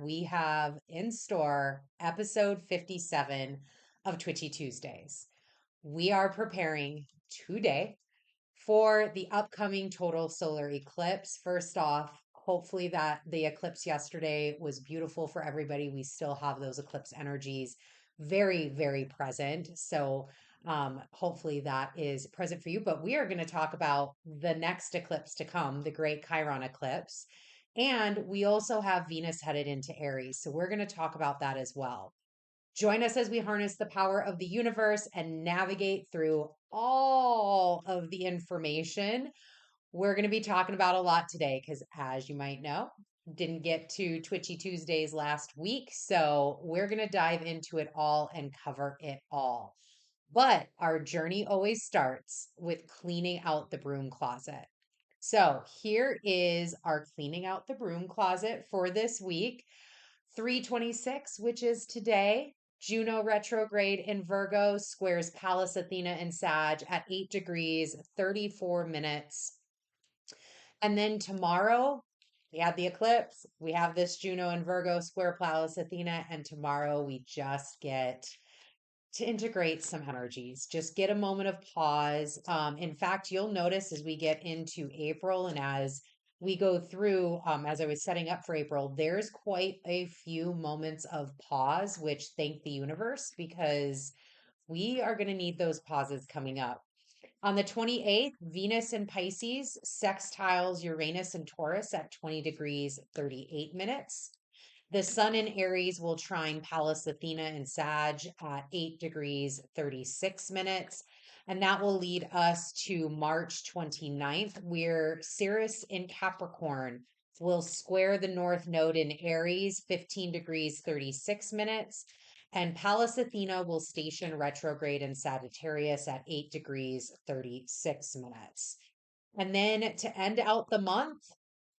We have in store episode 57 of Twitchy Tuesdays. We are preparing today for the upcoming total solar eclipse. First off, hopefully that the eclipse yesterday was beautiful for everybody. We still have those eclipse energies very, very present. So hopefully that is present for you. But we are going to talk about the next eclipse to come, the Great Chiron eclipse. And we also have Venus headed into Aries. So we're going to talk about that as well. Join us as we harness the power of the universe and navigate through all of the information. We're going to be talking about a lot today because, as you might know, didn't get to Twitchy Tuesdays last week. So we're going to dive into it all and cover it all. But our journey always starts with cleaning out the broom closet. So here is our cleaning out the broom closet for this week. 326, which is today. Juno retrograde in Virgo squares Pallas Athena in Sag at 8 degrees, 34 minutes. And then tomorrow, we have the eclipse. We have this Juno and Virgo square Pallas Athena. And tomorrow, we just get to integrate some energies, just get a moment of pause. In fact, you'll notice as we get into April and as we go through, as I was setting up for April, there's quite a few moments of pause, which thank the universe because we are going to need those pauses coming up. On the 28th, Venus in Pisces sextiles Uranus and Taurus at 20 degrees, 38 minutes. The sun in Aries will trine Pallas Athena in Sag at 8 degrees, 36 minutes. And that will lead us to March 29th, where Ceres in Capricorn will square the North Node in Aries, 15 degrees, 36 minutes. And Pallas Athena will station retrograde in Sagittarius at 8 degrees, 36 minutes. And then to end out the month,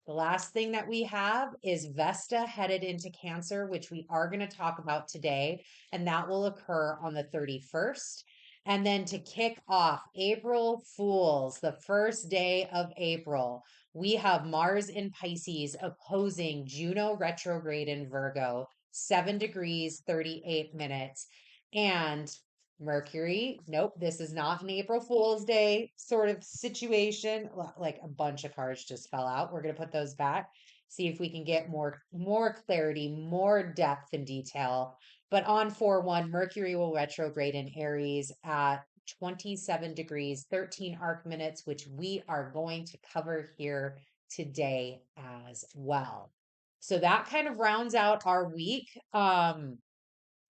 the last thing that we have is Vesta headed into Cancer, which we are going to talk about today, and that will occur on the 31st. And then to kick off April Fools, the first day of April, we have Mars in Pisces opposing Juno retrograde in Virgo, 7 degrees, 38 minutes. And Mercury, nope, this is not an April Fool's Day sort of situation. Like a bunch of cards just fell out. We're going to put those back, see if we can get more clarity, more depth and detail. But on 4/1, Mercury will retrograde in Aries at 27 degrees, 13 arc minutes, which we are going to cover here today as well. So that kind of rounds out our week.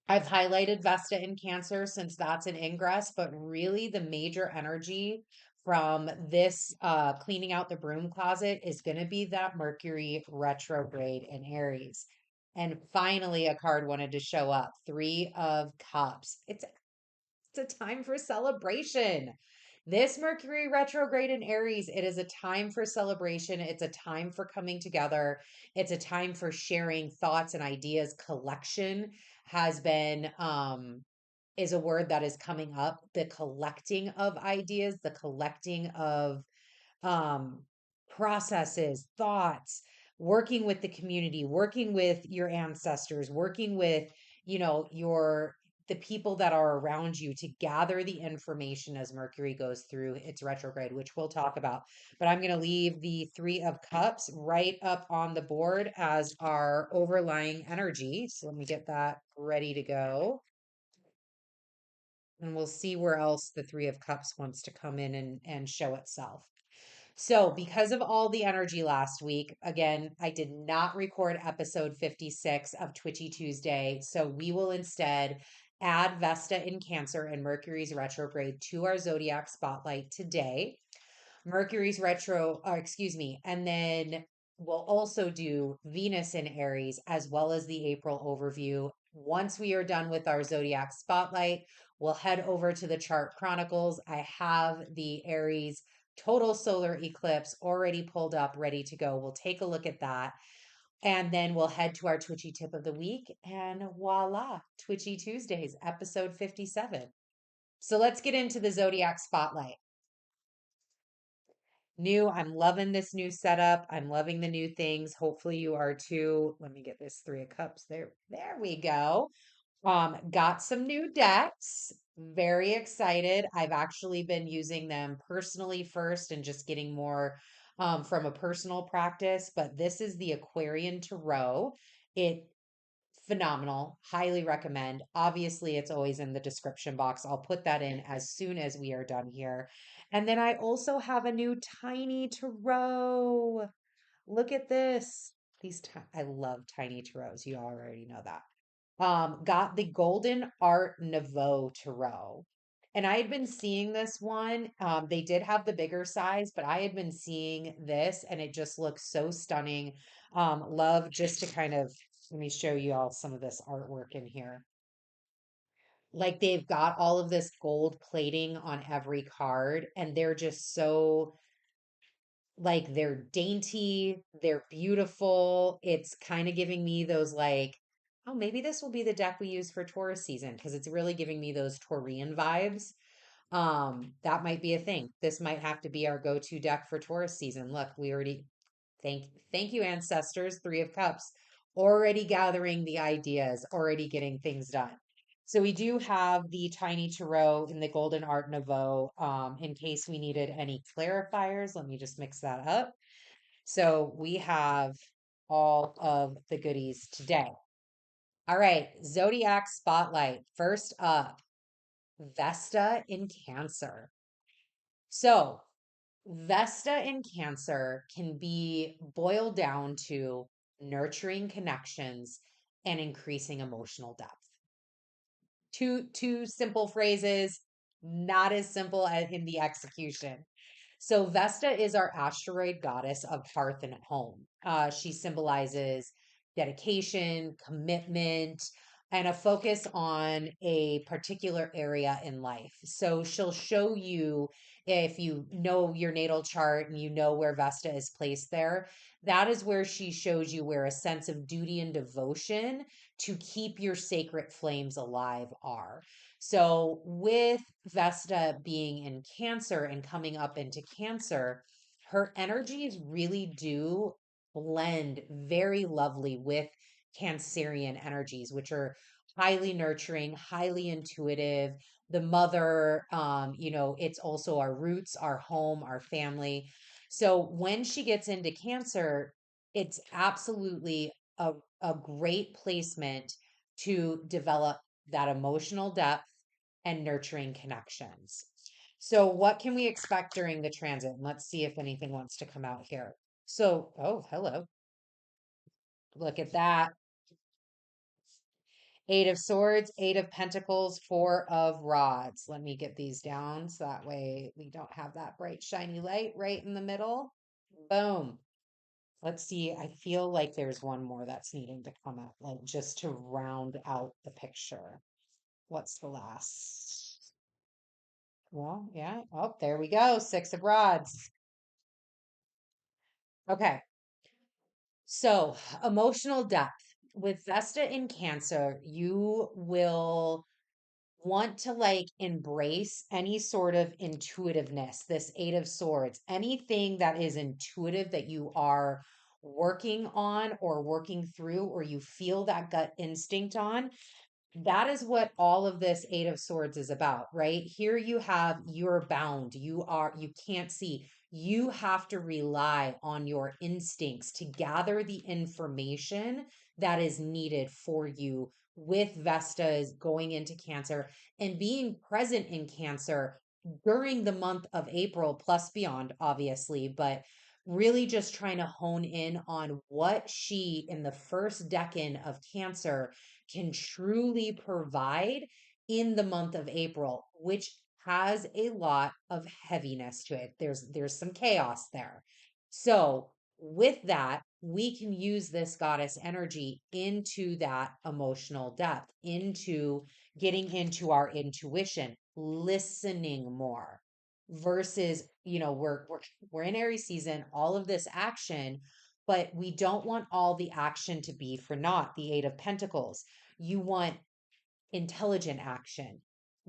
I've highlighted Vesta in Cancer since that's an ingress, but really the major energy from this cleaning out the broom closet is going to be that Mercury retrograde in Aries. And finally, a card wanted to show up, Three of Cups. It's a time for celebration. This Mercury retrograde in Aries, it is a time for celebration. It's a time for coming together. It's a time for sharing thoughts and ideas. Collection has been is a word that is coming up. The collecting of ideas, the collecting of um processes, thoughts, working with the community, working with your ancestors, working with, your the people that are around you to gather the information as Mercury goes through its retrograde, which we'll talk about. But I'm going to leave the Three of Cups right up on the board as our overlying energy. So let me get that ready to go. And we'll see where else the Three of Cups wants to come in and show itself. So, because of all the energy last week, again, I did not record episode 56 of Twitchy Tuesday. So, we will instead add Vesta in Cancer and Mercury's retrograde to our zodiac spotlight today. Mercury's retro, excuse me, and then we'll also do Venus in Aries as well as the April overview. Once we are done with our zodiac spotlight, we'll head over to the chart chronicles. I have the Aries total solar eclipse already pulled up, ready to go. We'll take a look at that. And then we'll head to our Twitchy tip of the week. And voila, Twitchy Tuesdays, episode 57. So let's get into the zodiac spotlight. new. I'm loving this new setup. I'm loving the new things. Hopefully you are too. Let me get this Three of Cups. There we go. Got some new decks. Very excited. I've actually been using them personally first and just getting more from a personal practice. But this is the Aquarian Tarot. It phenomenal. Highly recommend. Obviously, it's always in the description box. I'll put that in as soon as we are done here. And then I also have a new tiny tarot. Look at this. I love tiny tarots. You already know that. Got the Golden Art Nouveau Tarot. And I had been seeing this one. They did have the bigger size, but I had been seeing this and it just looks so stunning. Love just to kind of, let me show you all some of this artwork in here. Like they've got all of this gold plating on every card, and they're just so like they're dainty, they're beautiful. It's kind of giving me those like, oh, maybe this will be the deck we use for Taurus season because it's really giving me those Taurian vibes. That might be a thing. This might have to be our go-to deck for Taurus season. Look, we already thank thank you, ancestors, Three of Cups, already gathering the ideas, already getting things done. So we do have the tiny tarot in the Golden Art Nouveau. In case we needed any clarifiers, let me just mix that up. So we have all of the goodies today. All right, Zodiac Spotlight. First up, Vesta in Cancer. So Vesta in Cancer can be boiled down to nurturing connections and increasing emotional depth. Two simple phrases, not as simple as in the execution. So Vesta is our asteroid goddess of hearth and home. She symbolizes dedication, commitment, and a focus on a particular area in life. So she'll show you, if you know your natal chart and you know where Vesta is placed there, that is where she shows you where a sense of duty and devotion to keep your sacred flames alive are. So, with Vesta being in Cancer and coming up into Cancer, her energies really do blend very lovely with Cancerian energies, which are highly nurturing, highly intuitive. The mother, it's also our roots, our home, our family. So, when she gets into Cancer, it's absolutely a great placement to develop that emotional depth and nurturing connections. So, what can we expect during the transit? And let's see if anything wants to come out here. So, oh, hello. Look at that. Eight of Swords, Eight of Pentacles, Four of Rods. Let me get these down so that way we don't have that bright, shiny light right in the middle. Boom. Let's see. I feel like there's one more that's needing to come out, like just to round out the picture. What's the last? Well, yeah. Oh, there we go. Six of Rods. Okay. So, emotional depth. With Vesta in Cancer, you will want to like embrace any sort of intuitiveness, this Eight of Swords, anything that is intuitive that you are working on or working through, or you feel that gut instinct on. That is what all of this Eight of Swords is about, right? Here you have, you're bound. You can't see. You have to rely on your instincts to gather the information that is needed for you with Vestas going into Cancer and being present in Cancer during the month of April, plus beyond, obviously, but really just trying to hone in on what she in the first decan of Cancer can truly provide in the month of April, which has a lot of heaviness to it. There's some chaos there. So, with that, we can use this goddess energy into that emotional depth, into getting into our intuition, listening more versus, we're in Aries season, all of this action, but we don't want all the action to be for naught. The Eight of Pentacles. You want intelligent action,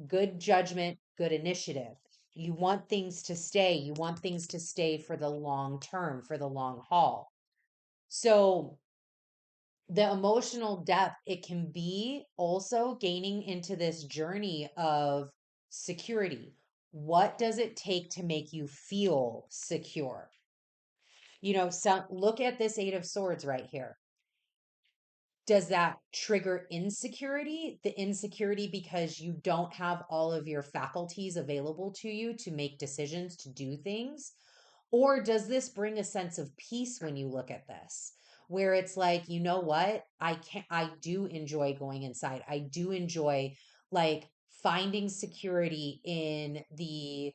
good judgment, good initiative. You want things to stay. You want things to stay for the long term, for the long haul. So the emotional depth, it can be also gaining into this journey of security. What does it take to make you feel secure? Look at this Eight of Swords right here. Does that trigger insecurity? The insecurity because you don't have all of your faculties available to you to make decisions, to do things? Or does this bring a sense of peace when you look at this? Where it's like, you know what? I do enjoy going inside. I do enjoy like finding security in the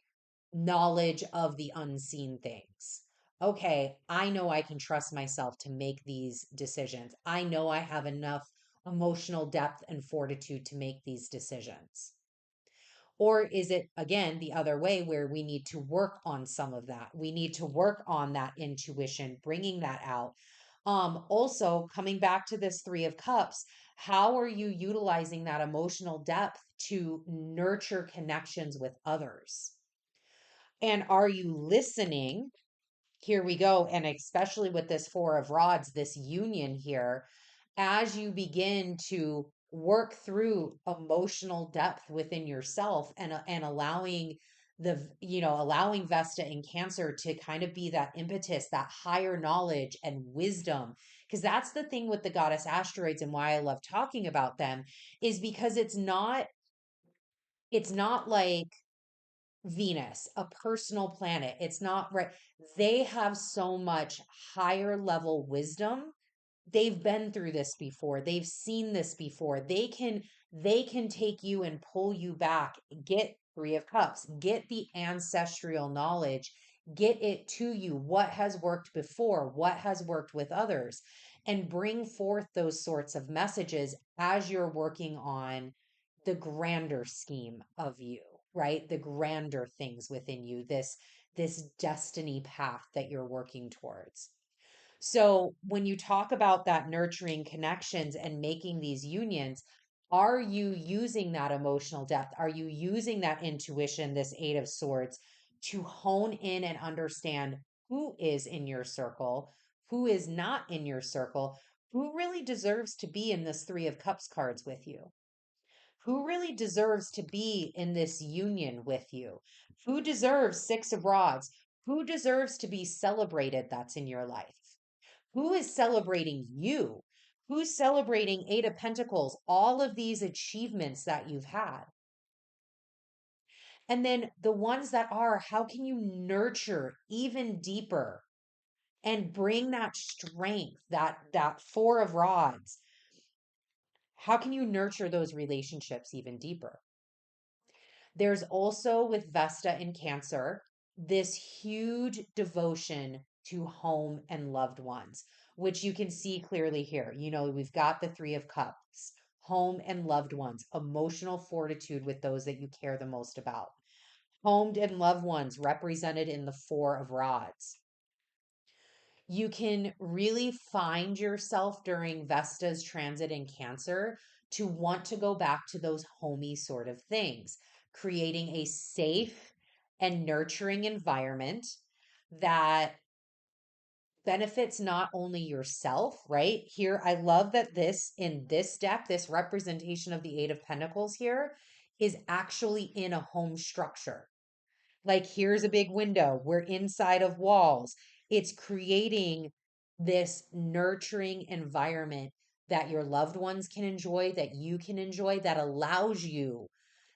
knowledge of the unseen things. Okay, I know I can trust myself to make these decisions. I know I have enough emotional depth and fortitude to make these decisions. Or is it, again, the other way where we need to work on some of that? We need to work on that intuition, bringing that out. Also, coming back to this Three of Cups, how are you utilizing that emotional depth to nurture connections with others? And are you listening? Here we go. And especially with this Four of Rods, this union here, as you begin to work through emotional depth within yourself and allowing allowing Vesta in Cancer to kind of be that impetus, that higher knowledge and wisdom. Because that's the thing with the goddess asteroids and why I love talking about them is because it's not like Venus, a personal planet. It's not right. They have so much higher level wisdom. They've been through this before. They've seen this before. They can take you and pull you back. Get Three of Cups. Get the ancestral knowledge. Get it to you. What has worked before? What has worked with others? And bring forth those sorts of messages as you're working on the grander scheme of you, right? The grander things within you, this destiny path that you're working towards. So when you talk about that nurturing connections and making these unions, are you using that emotional depth? Are you using that intuition, this Eight of Swords, to hone in and understand who is in your circle, who is not in your circle, who really deserves to be in this Three of Cups cards with you? Who really deserves to be in this union with you? Who deserves Six of Rods? Who deserves to be celebrated that's in your life? Who is celebrating you? Who's celebrating Eight of Pentacles, all of these achievements that you've had? And then the ones that are, how can you nurture even deeper and bring that strength, that Four of Rods? How can you nurture those relationships even deeper? There's also with Vesta in Cancer, this huge devotion to home and loved ones, which you can see clearly here. We've got the Three of Cups, home and loved ones, emotional fortitude with those that you care the most about. Homed and loved ones represented in the Four of Rods. You can really find yourself during Vesta's transit in Cancer to want to go back to those homey sort of things, creating a safe and nurturing environment that benefits not only yourself, right? Here, I love that this in this deck, this representation of the Eight of Pentacles here is actually in a home structure. Like, here's a big window. We're inside of walls. It's creating this nurturing environment that your loved ones can enjoy, that you can enjoy, that allows you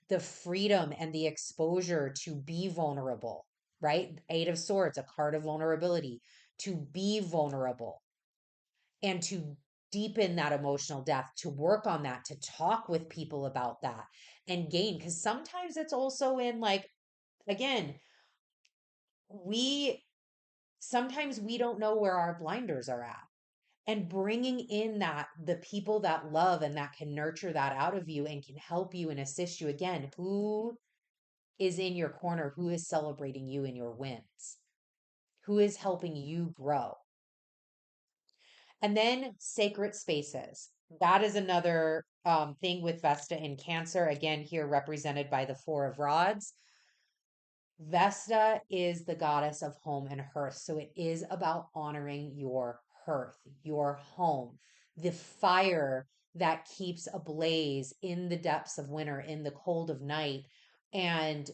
the freedom and the exposure to be vulnerable, right? Eight of Swords, a card of vulnerability, to be vulnerable and to deepen that emotional depth, to work on that, to talk with people about that and gain. Because sometimes it's also in like, again, we sometimes we don't know where our blinders are at, and bringing in that the people that love and that can nurture that out of you and can help you and assist you, again, who is in your corner, who is celebrating you in your wins, who is helping you grow. And then sacred spaces, that is another thing with Vesta in Cancer, again here represented by the Four of Rods. Vesta is the goddess of home and hearth. So it is about honoring your hearth, your home, the fire that keeps ablaze in the depths of winter, in the cold of night, and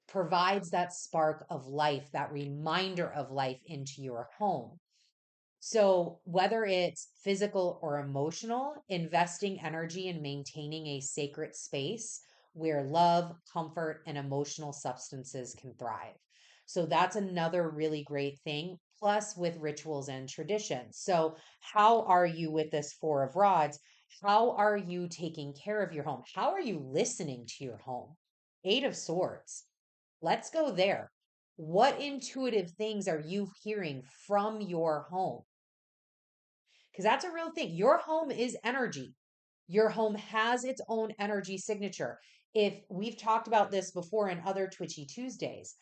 provides that spark of life, that reminder of life into your home. So, whether it's physical or emotional, investing energy in maintaining a sacred space where love, comfort, and emotional substances can thrive. So, that's another really great thing. Plus, with rituals and traditions. So, how are you with this Four of Rods? How are you taking care of your home? How are you listening to your home? Eight of Swords. Let's go there. What intuitive things are you hearing from your home? Because that's a real thing. Your home is energy. Your home has its own energy signature. If we've talked about this before in other Twitchy Tuesdays,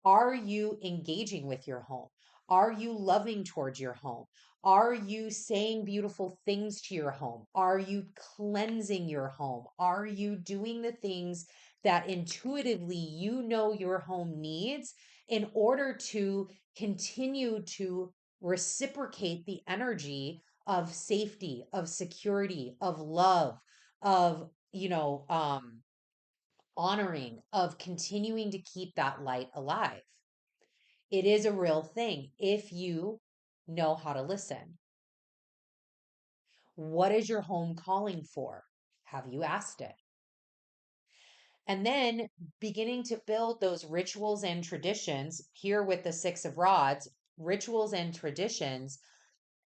are you engaging with your home? Are you loving towards your home? Are you saying beautiful things to your home? Are you cleansing your home? Are you doing the things that intuitively you know your home needs in order to continue to reciprocate the energy of safety, of security, of love, of, honoring, of continuing to keep that light alive? It is a real thing if you know how to listen. What is your home calling for? Have you asked it? And then beginning to build those rituals and traditions here with the Six of Rods, rituals and traditions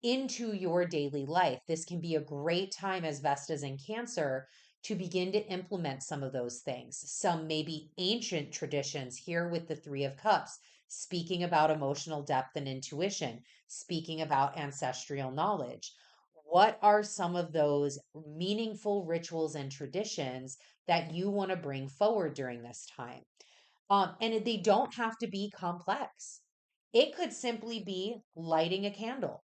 into your daily life. This can be a great time as Vestas in Cancer to begin to implement some of those things. Some maybe ancient traditions here with the Three of Cups, speaking about emotional depth and intuition, speaking about ancestral knowledge. What are some of those meaningful rituals and traditions that you want to bring forward during this time? And they don't have to be complex. It could simply be lighting a candle.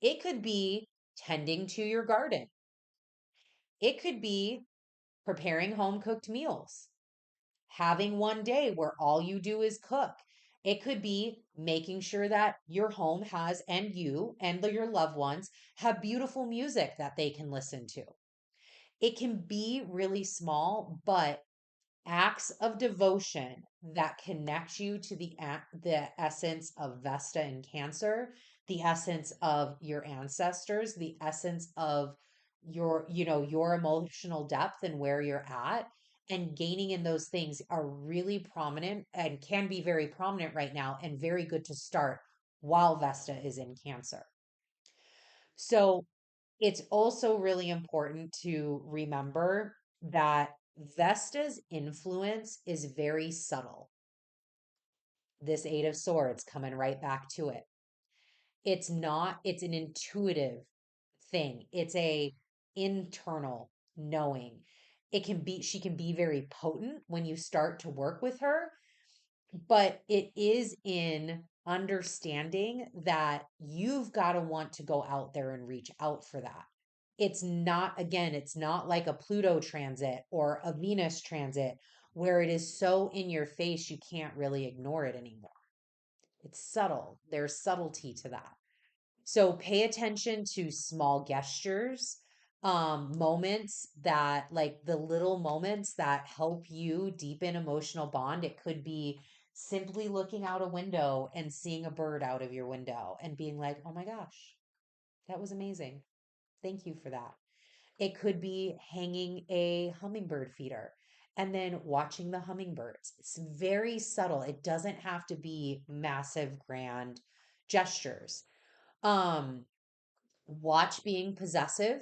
It could be tending to your garden. It could be preparing home cooked meals, having one day where all you do is cook. It could be making sure that your home has, and you and your loved ones have beautiful music that they can listen to. It can be really small, but acts of devotion that connect you to the essence of Vesta and Cancer, the essence of your ancestors, the essence of your emotional depth and where you're at, and gaining in those things are really prominent and can be very prominent right now and very good to start while Vesta is in Cancer. So it's also really important to remember that Vesta's influence is very subtle. This Eight of Swords coming right back to it. It's not, it's an intuitive thing. It's a internal knowing. She can be very potent when you start to work with her, but it is in understanding that you've got to want to go out there and reach out for that. It's not, again, it's not like a Pluto transit or a Venus transit where it is so in your face you can't really ignore it anymore. It's subtle. There's subtlety to that. So pay attention to small gestures, moments that, like the little moments that help you deepen emotional bond. It could be simply looking out a window and seeing a bird out of your window and being like, oh my gosh, that was amazing. Thank you for that. It could be hanging a hummingbird feeder and then watching the hummingbirds. It's very subtle. It doesn't have to be massive, grand gestures. Um, Watch being possessive,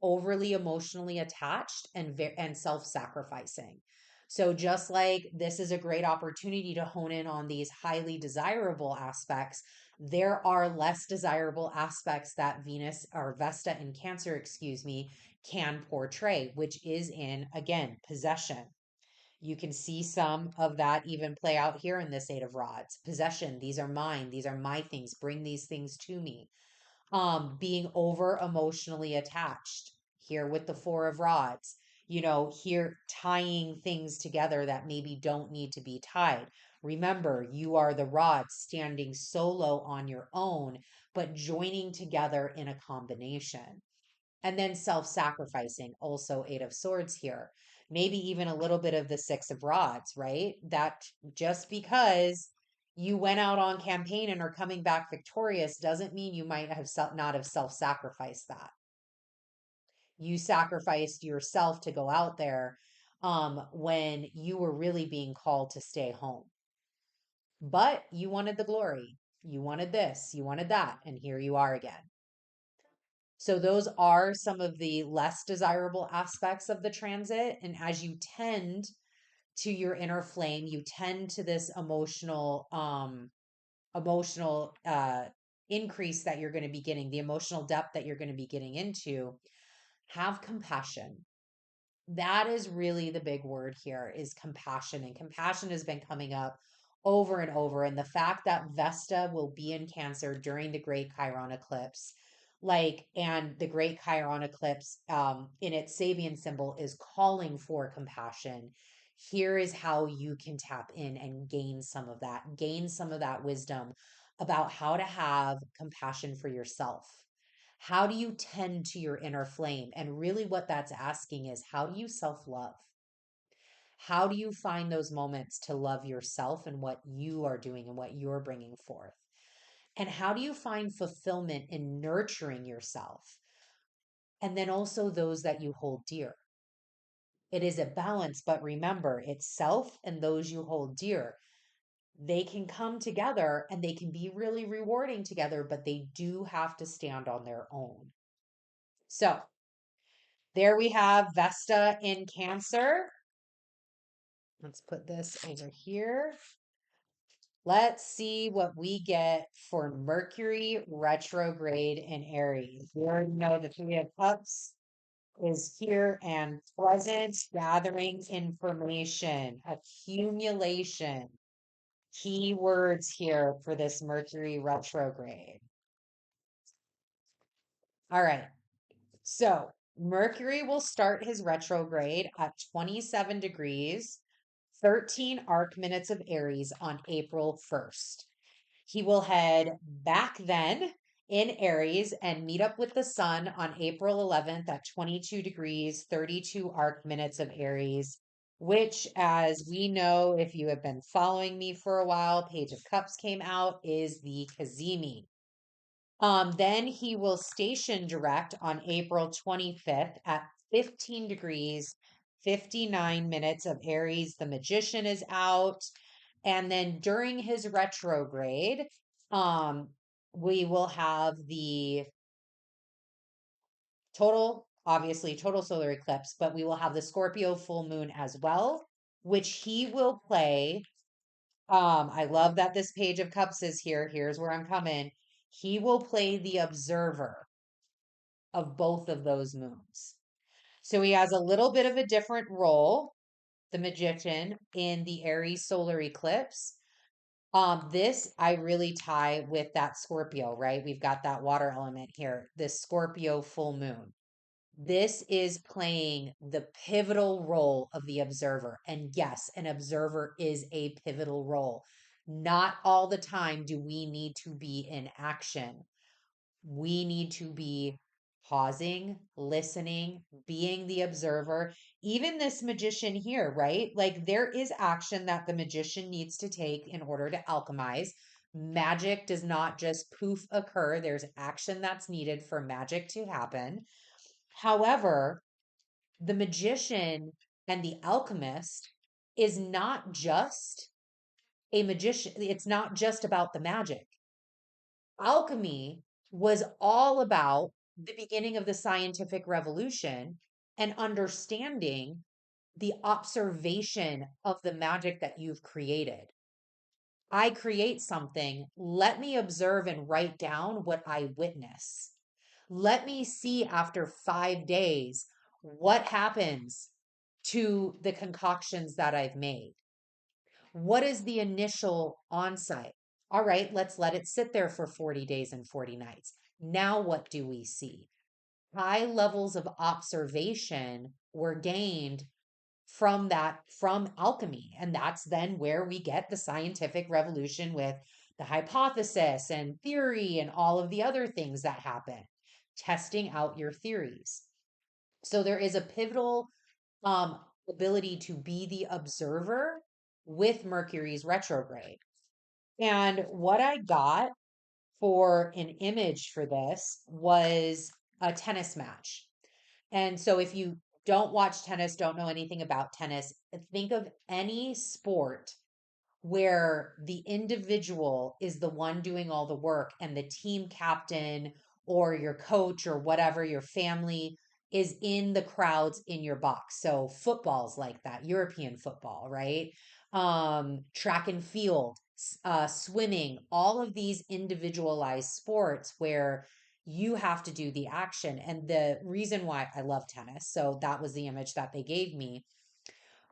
overly emotionally attached, and self-sacrificing. So just like this is a great opportunity to hone in on these highly desirable aspects, there are less desirable aspects that Venus or Vesta in Cancer, excuse me, can portray, which is in, again, possession. You can see some of that even play out here in this Eight of Rods. Possession, these are mine, these are my things, bring these things to me. Being over emotionally attached here with the Four of Rods. here tying things together that maybe don't need to be tied. Remember, you are the rod standing solo on your own, but joining together in a combination. And then self sacrificing, also Eight of Swords here. Maybe even a little bit of the Six of Rods, right? That just because you went out on campaign and are coming back victorious doesn't mean you might have not have self sacrificed that. You sacrificed yourself to go out there when you were really being called to stay home. But you wanted the glory. You wanted this, you wanted that, and here you are again. So those are some of the less desirable aspects of the transit. And as you tend to your inner flame, you tend to this emotional increase that you're going to be getting, the emotional depth that you're going to be getting into. Have compassion. That is really the big word here, is compassion. And compassion has been coming up over and over. And the fact that Vesta will be in Cancer during the Great Chiron eclipse, and the Great Chiron eclipse in its Sabian symbol is calling for compassion. Here is how you can tap in and gain some of that wisdom about how to have compassion for yourself. How do you tend to your inner flame? And really, what that's asking is, how do you self love? How do you find those moments to love yourself and what you are doing and what you're bringing forth? And how do you find fulfillment in nurturing yourself? And then also those that you hold dear. It is a balance, but remember, it's self and those you hold dear. They can come together and they can be really rewarding together, but they do have to stand on their own. So, there we have Vesta in Cancer. Let's put this over here. Let's see what we get for Mercury retrograde in Aries. We already know the Three of Cups is here and present, gathering information, accumulation. Key words here for this Mercury retrograde. All right. So Mercury will start his retrograde at 27 degrees, 13 arc minutes of Aries on April 1st. He will head back then in Aries and meet up with the sun on April 11th at 22 degrees, 32 arc minutes of Aries, which, as we know, if you have been following me for a while, Page of Cups came out, is the Cazimi. Then he will station direct on April 25th at 15 degrees, 59 minutes of Aries. The Magician is out. And then during his retrograde, we will have the total solar eclipse, but we will have the Scorpio full moon as well, which he will play. I love that this Page of Cups is here. Here's where I'm coming. He will play the observer of both of those moons. So he has a little bit of a different role, the Magician, in the Aries solar eclipse. This I really tie with that Scorpio, right? We've got that water element here, this Scorpio full moon. This is playing the pivotal role of the observer. And yes, an observer is a pivotal role. Not all the time do we need to be in action. We need to be pausing, listening, being the observer. Even this magician here, right? Like there is action that the magician needs to take in order to alchemize. Magic does not just poof occur, there's action that's needed for magic to happen. However, the magician and the alchemist is not just a magician, it's not just about the magic. Alchemy was all about the beginning of the scientific revolution and understanding the observation of the magic that you've created. I create something. Let me observe and write down what I witness. Let me see after 5 days what happens to the concoctions that I've made. What is the initial onset? All right, let's let it sit there for 40 days and 40 nights. Now, what do we see? high levels of observation were gained from that, from alchemy. And that's then where we get the scientific revolution with the hypothesis and theory and all of the other things that happen, testing out your theories. So there is a pivotal um, ability to be the observer with Mercury's retrograde. And what I got for an image for this was a tennis match. And so if you don't watch tennis, don't know anything about tennis, think of any sport where the individual is the one doing all the work and the team captain or your coach or whatever, your family is in the crowds in your box. So football's like that, European football, right? Track and field, swimming, all of these individualized sports where you have to do the action. And the reason why I love tennis, so that was the image that they gave me,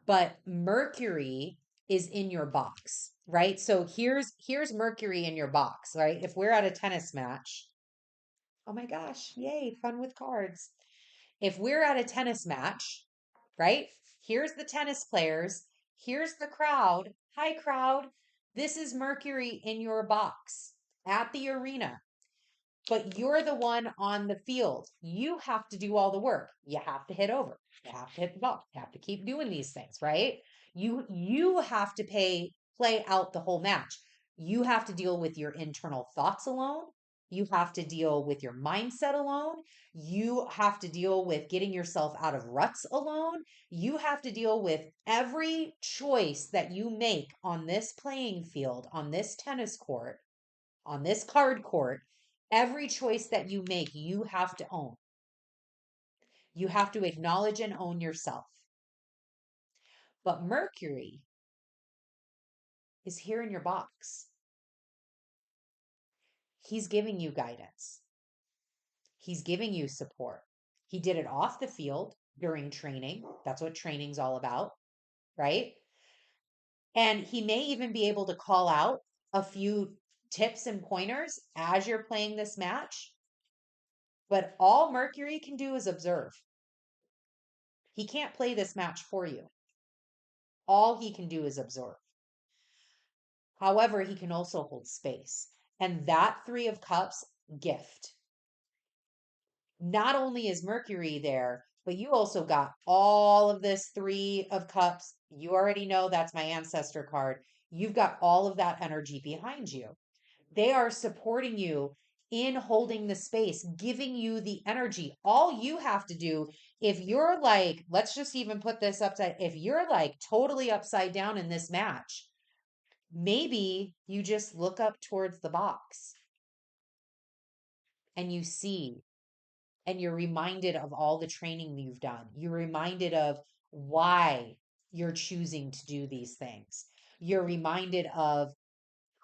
but Mercury is in your box, right? So here's Mercury in your box, right? If we're at a tennis match, oh my gosh, yay, fun with cards. If we're at a tennis match, right? Here's the tennis players, here's the crowd. Hi crowd. This is Mercury in your box at the arena, but you're the one on the field. You have to do all the work. You have to hit over. You have to hit the ball. You have to keep doing these things, right? You have to play out the whole match. You have to deal with your internal thoughts alone. You have to deal with your mindset alone. You have to deal with getting yourself out of ruts alone. You have to deal with every choice that you make on this playing field, on this tennis court, on this card court. Every choice that you make, you have to own. You have to acknowledge and own yourself. But Mercury is here in your box. He's giving you guidance. He's giving you support. He did it off the field during training. That's what training's all about, right? And he may even be able to call out a few tips and pointers as you're playing this match. But all Mercury can do is observe. He can't play this match for you. All he can do is observe. However, he can also hold space. And that Three of Cups gift. Not only is Mercury there, but you also got all of this Three of Cups. You already know that's my ancestor card. You've got all of that energy behind you. They are supporting you in holding the space, giving you the energy. All you have to do, if you're like, let's just even put this upside, if you're like totally upside down in this match, maybe you just look up towards the box and you see, and you're reminded of all the training you've done. You're reminded of why you're choosing to do these things. You're reminded of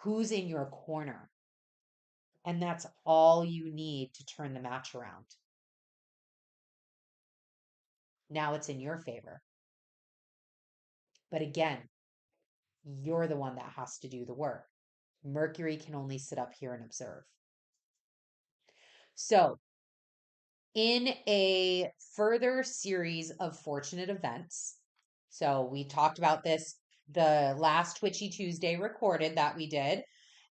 who's in your corner. And that's all you need to turn the match around. Now it's in your favor. But again, you're the one that has to do the work. Mercury can only sit up here and observe. So, in a further series of fortunate events, so we talked about this the last Twitchy Tuesday recorded that we did.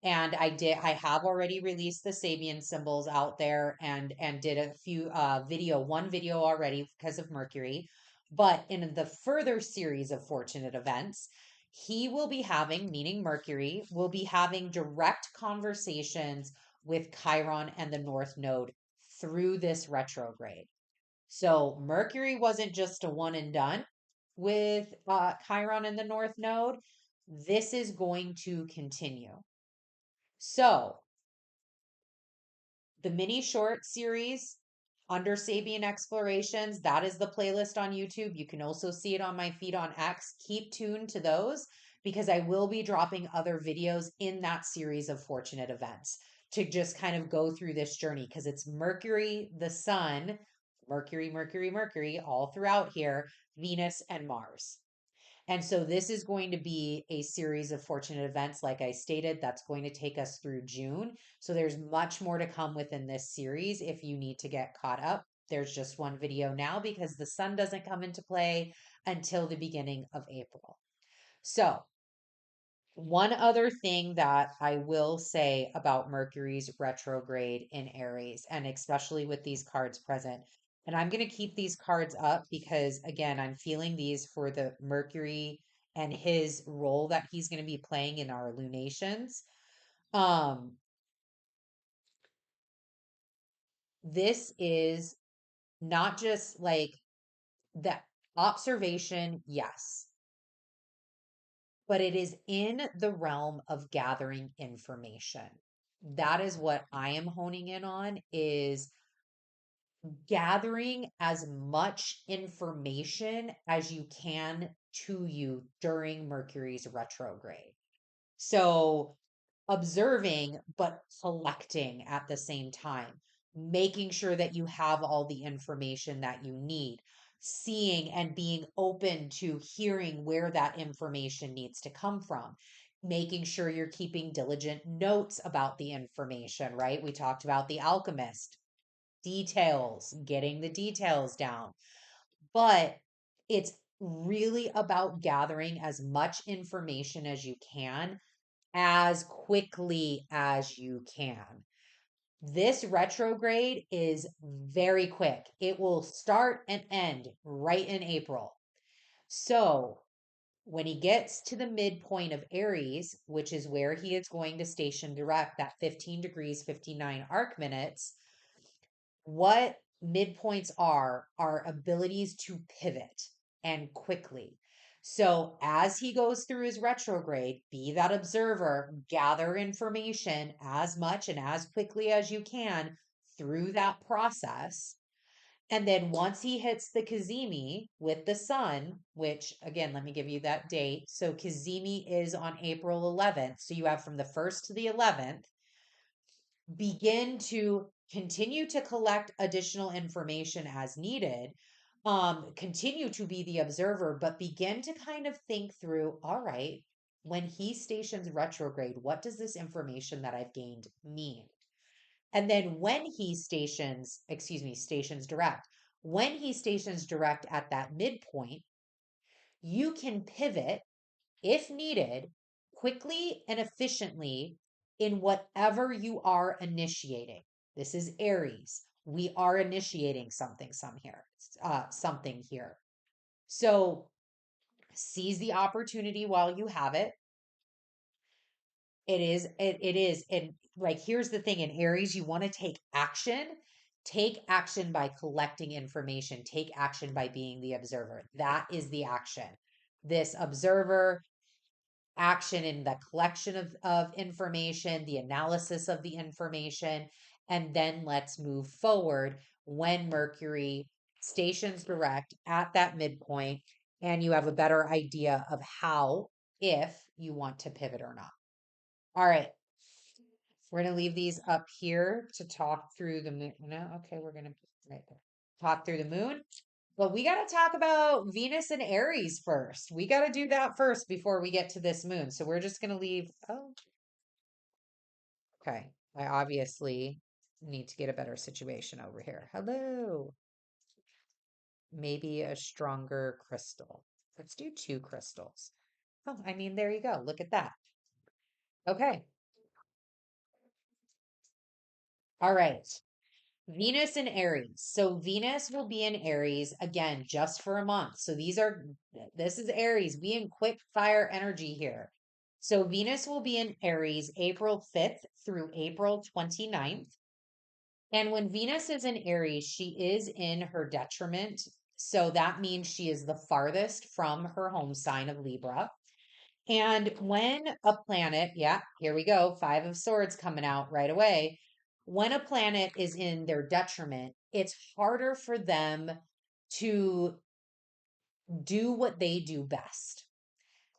And I have already released the Sabian symbols out there and did a few one video already because of Mercury. But in the further series of fortunate events, he will be having, meaning Mercury, will be having direct conversations with Chiron and the North Node through this retrograde. So Mercury wasn't just a one and done with Chiron and the North Node. This is going to continue. So the mini short series under Sabian Explorations, that is the playlist on YouTube. You can also see it on my feed on X. Keep tuned to those because I will be dropping other videos in that series of fortunate events to just kind of go through this journey because it's Mercury, the Sun, Mercury, Mercury, Mercury, all throughout here, Venus and Mars. And so this is going to be a series of fortunate events, like I stated, that's going to take us through June. So there's much more to come within this series if you need to get caught up. there's just one video now because the sun doesn't come into play until the beginning of April. So, one other thing that I will say about Mercury's retrograde in Aries, and especially with these cards present, and I'm going to keep these cards up because, again, I'm feeling these for the Mercury and his role that he's going to be playing in our lunations. Um, this is not just like the observation, yes, but it is in the realm of gathering information. That is what I am honing in on, is gathering as much information as you can to you during Mercury's retrograde. So observing, but collecting at the same time, making sure that you have all the information that you need, seeing and being open to hearing where that information needs to come from, making sure you're keeping diligent notes about the information, right? We talked about the alchemist, details, getting the details down, but it's really about gathering as much information as you can as quickly as you can. This retrograde is very quick. It will start and end right in April. So, when he gets to the midpoint of Aries, which is where he is going to station direct, that 15 degrees 59 arc minutes, what midpoints are abilities to pivot and quickly. So as he goes through his retrograde, be that observer, gather information as much and as quickly as you can through that process. And then once he hits the Kazemi with the sun, which again, let me give you that date. So Kazemi is on April 11th. So you have from the 1st to the 11th, begin to continue to collect additional information as needed, continue to be the observer, but begin to kind of think through, all right, when he stations retrograde, what does this information that I've gained mean? And then when he stations direct, when he stations direct at that midpoint, you can pivot if needed, quickly and efficiently in whatever you are initiating. This is Aries. We are initiating something here. So seize the opportunity while you have it. It is. And like, here's the thing, in Aries, you want to take action. Take action by collecting information. Take action by being the observer. That is the action. This observer action in the collection of information, the analysis of the information, and then let's move forward when Mercury stations direct at that midpoint, and you have a better idea of how, if you want to pivot or not. All right. We're going to leave these up here to talk through the moon. No, okay, we're going to right there. Talk through the moon. But we got to talk about Venus and Aries first. We got to do that first before we get to this moon. So we're just going to leave. Oh, okay. I obviously need to get a better situation over here. Hello. Maybe a stronger crystal. Let's do 2 crystals. Oh, I mean, there you go. Look at that. Okay. All right. Venus and Aries. So Venus will be in Aries again just for a month. So this is Aries. Be in quick fire energy here. So Venus will be in Aries April 5th through April 29th. And when Venus is in Aries, she is in her detriment. So that means she is the farthest from her home sign of Libra. And when a planet, yeah, here we go, 5 of Swords coming out right away. When a planet is in their detriment, it's harder for them to do what they do best.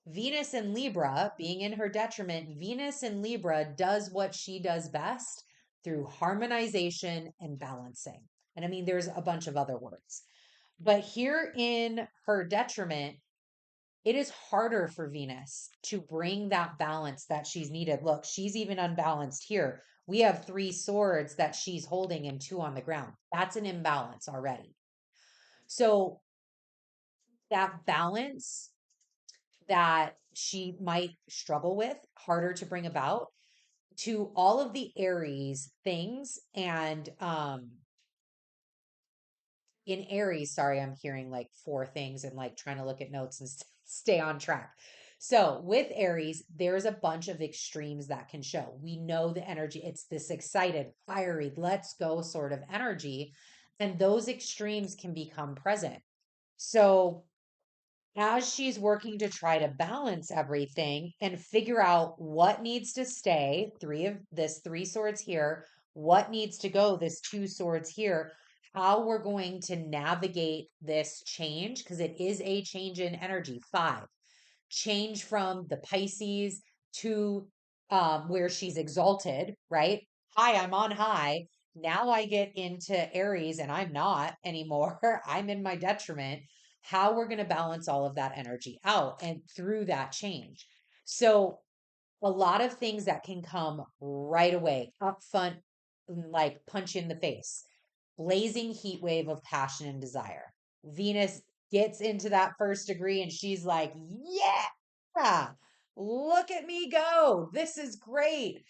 Venus in Libra, being in her detriment, Venus in Libra does what she does best through harmonization and balancing. And I mean, there's a bunch of other words. But here in her detriment, it is harder for Venus to bring that balance that she's needed. Look, she's even unbalanced here We have three swords that she's holding and two on the ground. That's an imbalance already. So that balance that she might struggle with, harder to bring about, to all of the Aries things. And in Aries, sorry, I'm hearing like four things and like trying to look at notes and stay on track. So with Aries, there's a bunch of extremes that can show. We know the energy, it's this excited, fiery, let's go sort of energy. And those extremes can become present. So as she's working to try to balance everything and figure out what needs to stay, three swords here, what needs to go, this two swords here, how we're going to navigate this change, because it is a change in energy. Five, change from the Pisces to where she's exalted, right? Hi, I'm on high. Now I get into Aries and I'm not anymore. I'm in my detriment. How we're going to balance all of that energy out and through that change. So, a lot of things that can come right away, up front, like punch in the face, blazing heat wave of passion and desire. Venus gets into that first degree and she's like, yeah, look at me go. This is great.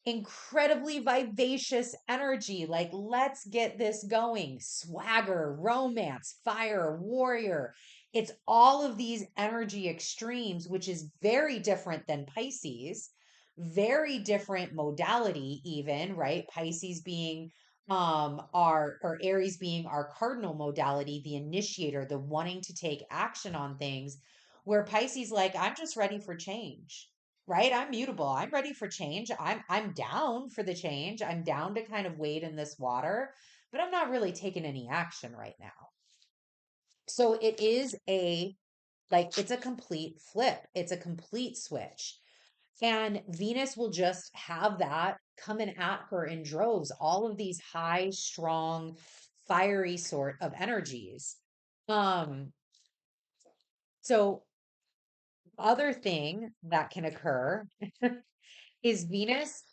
Incredibly vivacious energy. Like, let's get this going. Swagger, romance, fire, warrior. It's all of these energy extremes, which is very different than Pisces, very different modality, even, right? Pisces being our or Aries being our cardinal modality, the initiator, the wanting to take action on things, where Pisces like, I'm just ready for change, right? I'm mutable. I'm ready for change. I'm down for the change. I'm down to kind of wade in this water, but I'm not really taking any action right now. So it is it's a complete flip. It's a complete switch. And Venus will just have that coming at her in droves, all of these high, strong, fiery sort of energies. Um, so other thing that can occur is Venus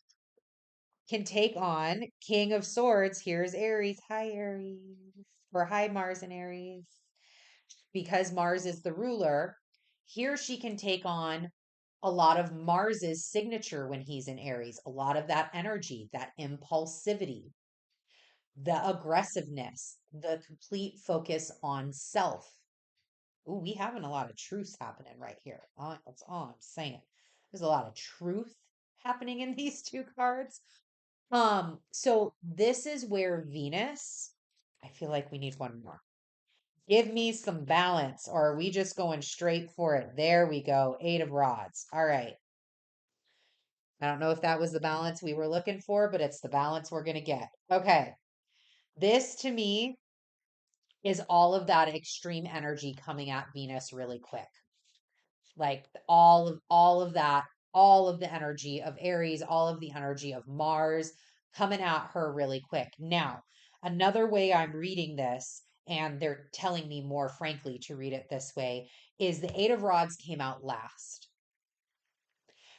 can take on King of Swords. Here's Aries. Hi, Aries. Or hi, Mars and Aries. Because Mars is the ruler, here she can take on a lot of Mars's signature when he's in Aries, a lot of that energy, that impulsivity, the aggressiveness, the complete focus on self. Ooh, we having a lot of truths happening right here. That's all I'm saying. There's a lot of truth happening in these two cards. So this is where Venus, I feel like we need one more. Give me some balance, or are we just going straight for it? There we go. Eight of rods. All right. I don't know if that was the balance we were looking for, but it's the balance we're going to get. Okay. This to me is all of that extreme energy coming at Venus really quick. Like all of that, all of the energy of Aries, all of the energy of Mars coming at her really quick. Now, another way I'm reading this, and they're telling me more frankly to read it this way, is the Eight of Rods came out last.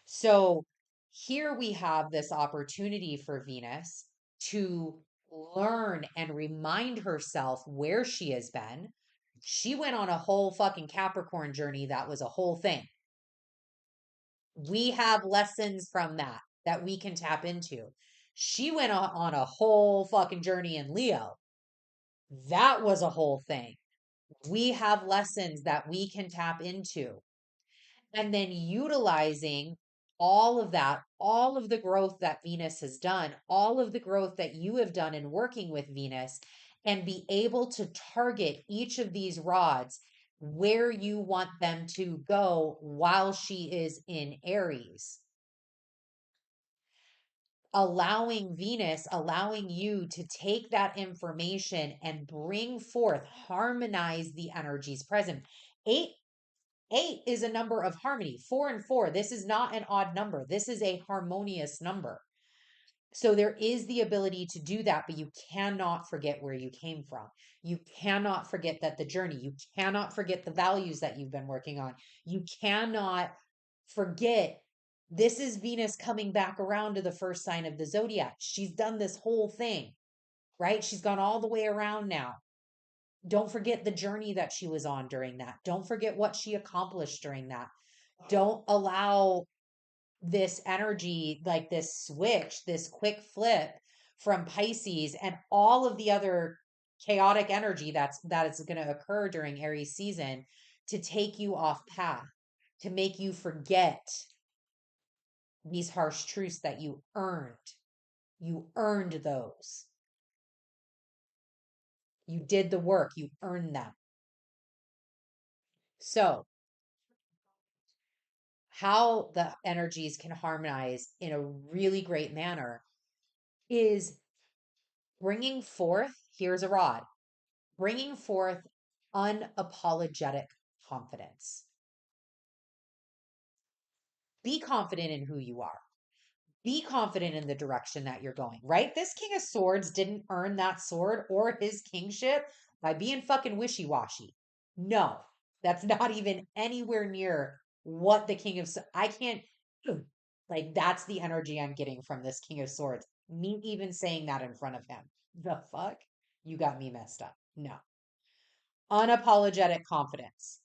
So here we have this opportunity for Venus to learn and remind herself where she has been. She went on a whole fucking Capricorn journey that was a whole thing. We have lessons from that we can tap into. She went on a whole fucking journey in Leo. That was a whole thing. We have lessons that we can tap into. And then utilizing all of that, all of the growth that Venus has done, all of the growth that you have done in working with Venus, and be able to target each of these rods where you want them to go while she is in Aries. Allowing Venus, allowing you to take that information and bring forth, harmonize the energies present. Eight is a number of harmony. 4 and 4. This is not an odd number. This is a harmonious number. So there is the ability to do that, but you cannot forget where you came from. You cannot forget that the journey, you cannot forget the values that you've been working on. You cannot forget This is Venus coming back around to the first sign of the zodiac. She's done this whole thing, right? She's gone all the way around now. Don't forget the journey that she was on during that. Don't forget what she accomplished during that. Don't allow this energy, like this switch, this quick flip from Pisces and all of the other chaotic energy that is going to occur during Aries season to take you off path, to make you forget these harsh truths that you earned. You earned those. You did the work, you earned them. So, how the energies can harmonize in a really great manner is bringing forth, here's a rod, bringing forth unapologetic confidence. Be confident in who you are. Be confident in the direction that you're going, right? This King of Swords didn't earn that sword or his kingship by being fucking wishy washy. No, that's not even anywhere near what the King of I can't, like, that's the energy I'm getting from this King of Swords. Me even saying that in front of him. The fuck? You got me messed up. No. Unapologetic confidence.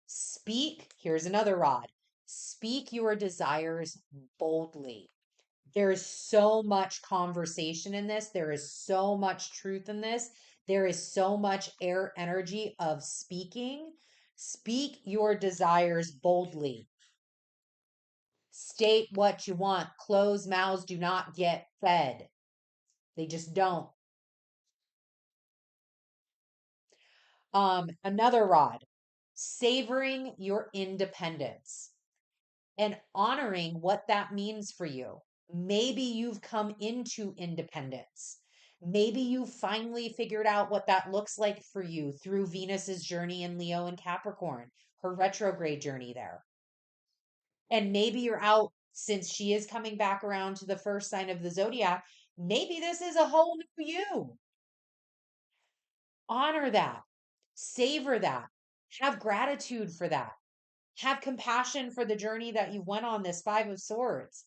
Speak, here's another rod. Speak your desires boldly. There is so much conversation in this. There is so much truth in this. There is so much air energy of speaking. Speak your desires boldly. State what you want. Closed mouths do not get fed. They just don't. Another rod. Savoring your independence and honoring what that means for you. Maybe you've come into independence. Maybe you finally figured out what that looks like for you through Venus's journey in Leo and Capricorn, her retrograde journey there. And maybe you're out since she is coming back around to the first sign of the zodiac. Maybe this is a whole new you. Honor that, savor that, have gratitude for that, have compassion for the journey that you went on, this Five of Swords,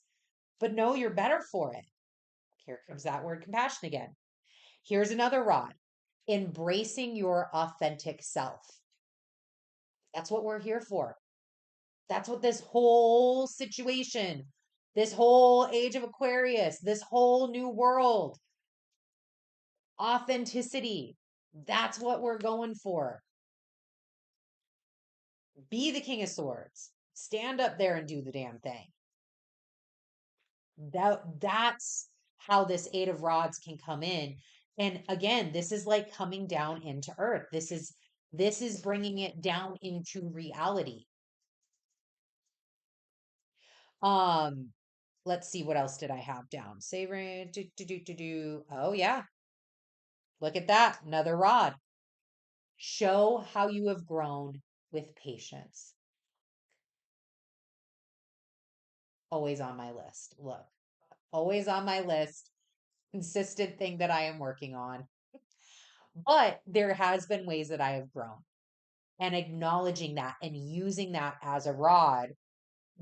but know you're better for it. Here comes that word compassion again. Here's another rod, embracing your authentic self. That's what we're here for. That's what this whole situation, this whole age of Aquarius, this whole new world, authenticity. That's what we're going for. Be the King of Swords. Stand up there and do the damn thing. That's how this Eight of Rods can come in. And again, this is like coming down into earth. This is bringing it down into reality. Um, let's see, what else did I have down? Savoring, Oh yeah, look at that, another rod. Show how you have grown with patience. Always on my list. Look, always on my list. Consistent thing that I am working on. But there has been ways that I have grown, and acknowledging that and using that as a rod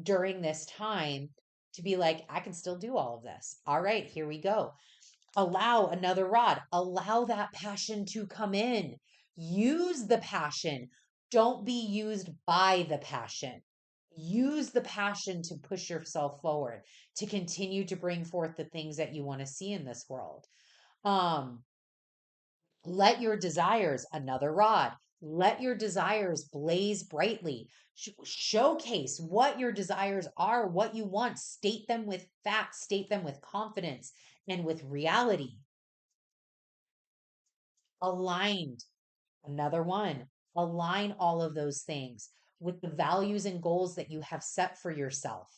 during this time to be like, I can still do all of this. All right, here we go. Allow another rod, allow that passion to come in. Use the passion. Don't be used by the passion. Use the passion to push yourself forward, to continue to bring forth the things that you want to see in this world. Um, let your desires, another rod, let your desires blaze brightly. Showcase what your desires are, what you want. State them with facts, state them with confidence and with reality. Aligned, another one. Align all of those things with the values and goals that you have set for yourself.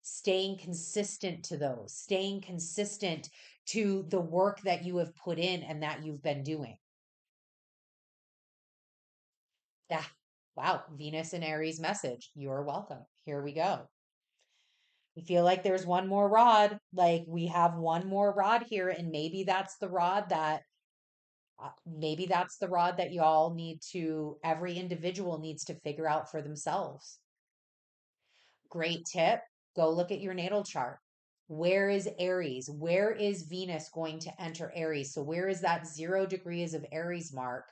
Staying consistent to those, staying consistent to the work that you have put in and that you've been doing. Yeah. Wow. Venus and Aries message. You're welcome. Here we go. I feel like there's one more rod. Like we have one more rod here, and maybe that's the rod that y'all need to, every individual needs to figure out for themselves. Great tip. Go look at your natal chart. Where is Aries? Where is Venus going to enter Aries? So where is that 0 degrees of Aries mark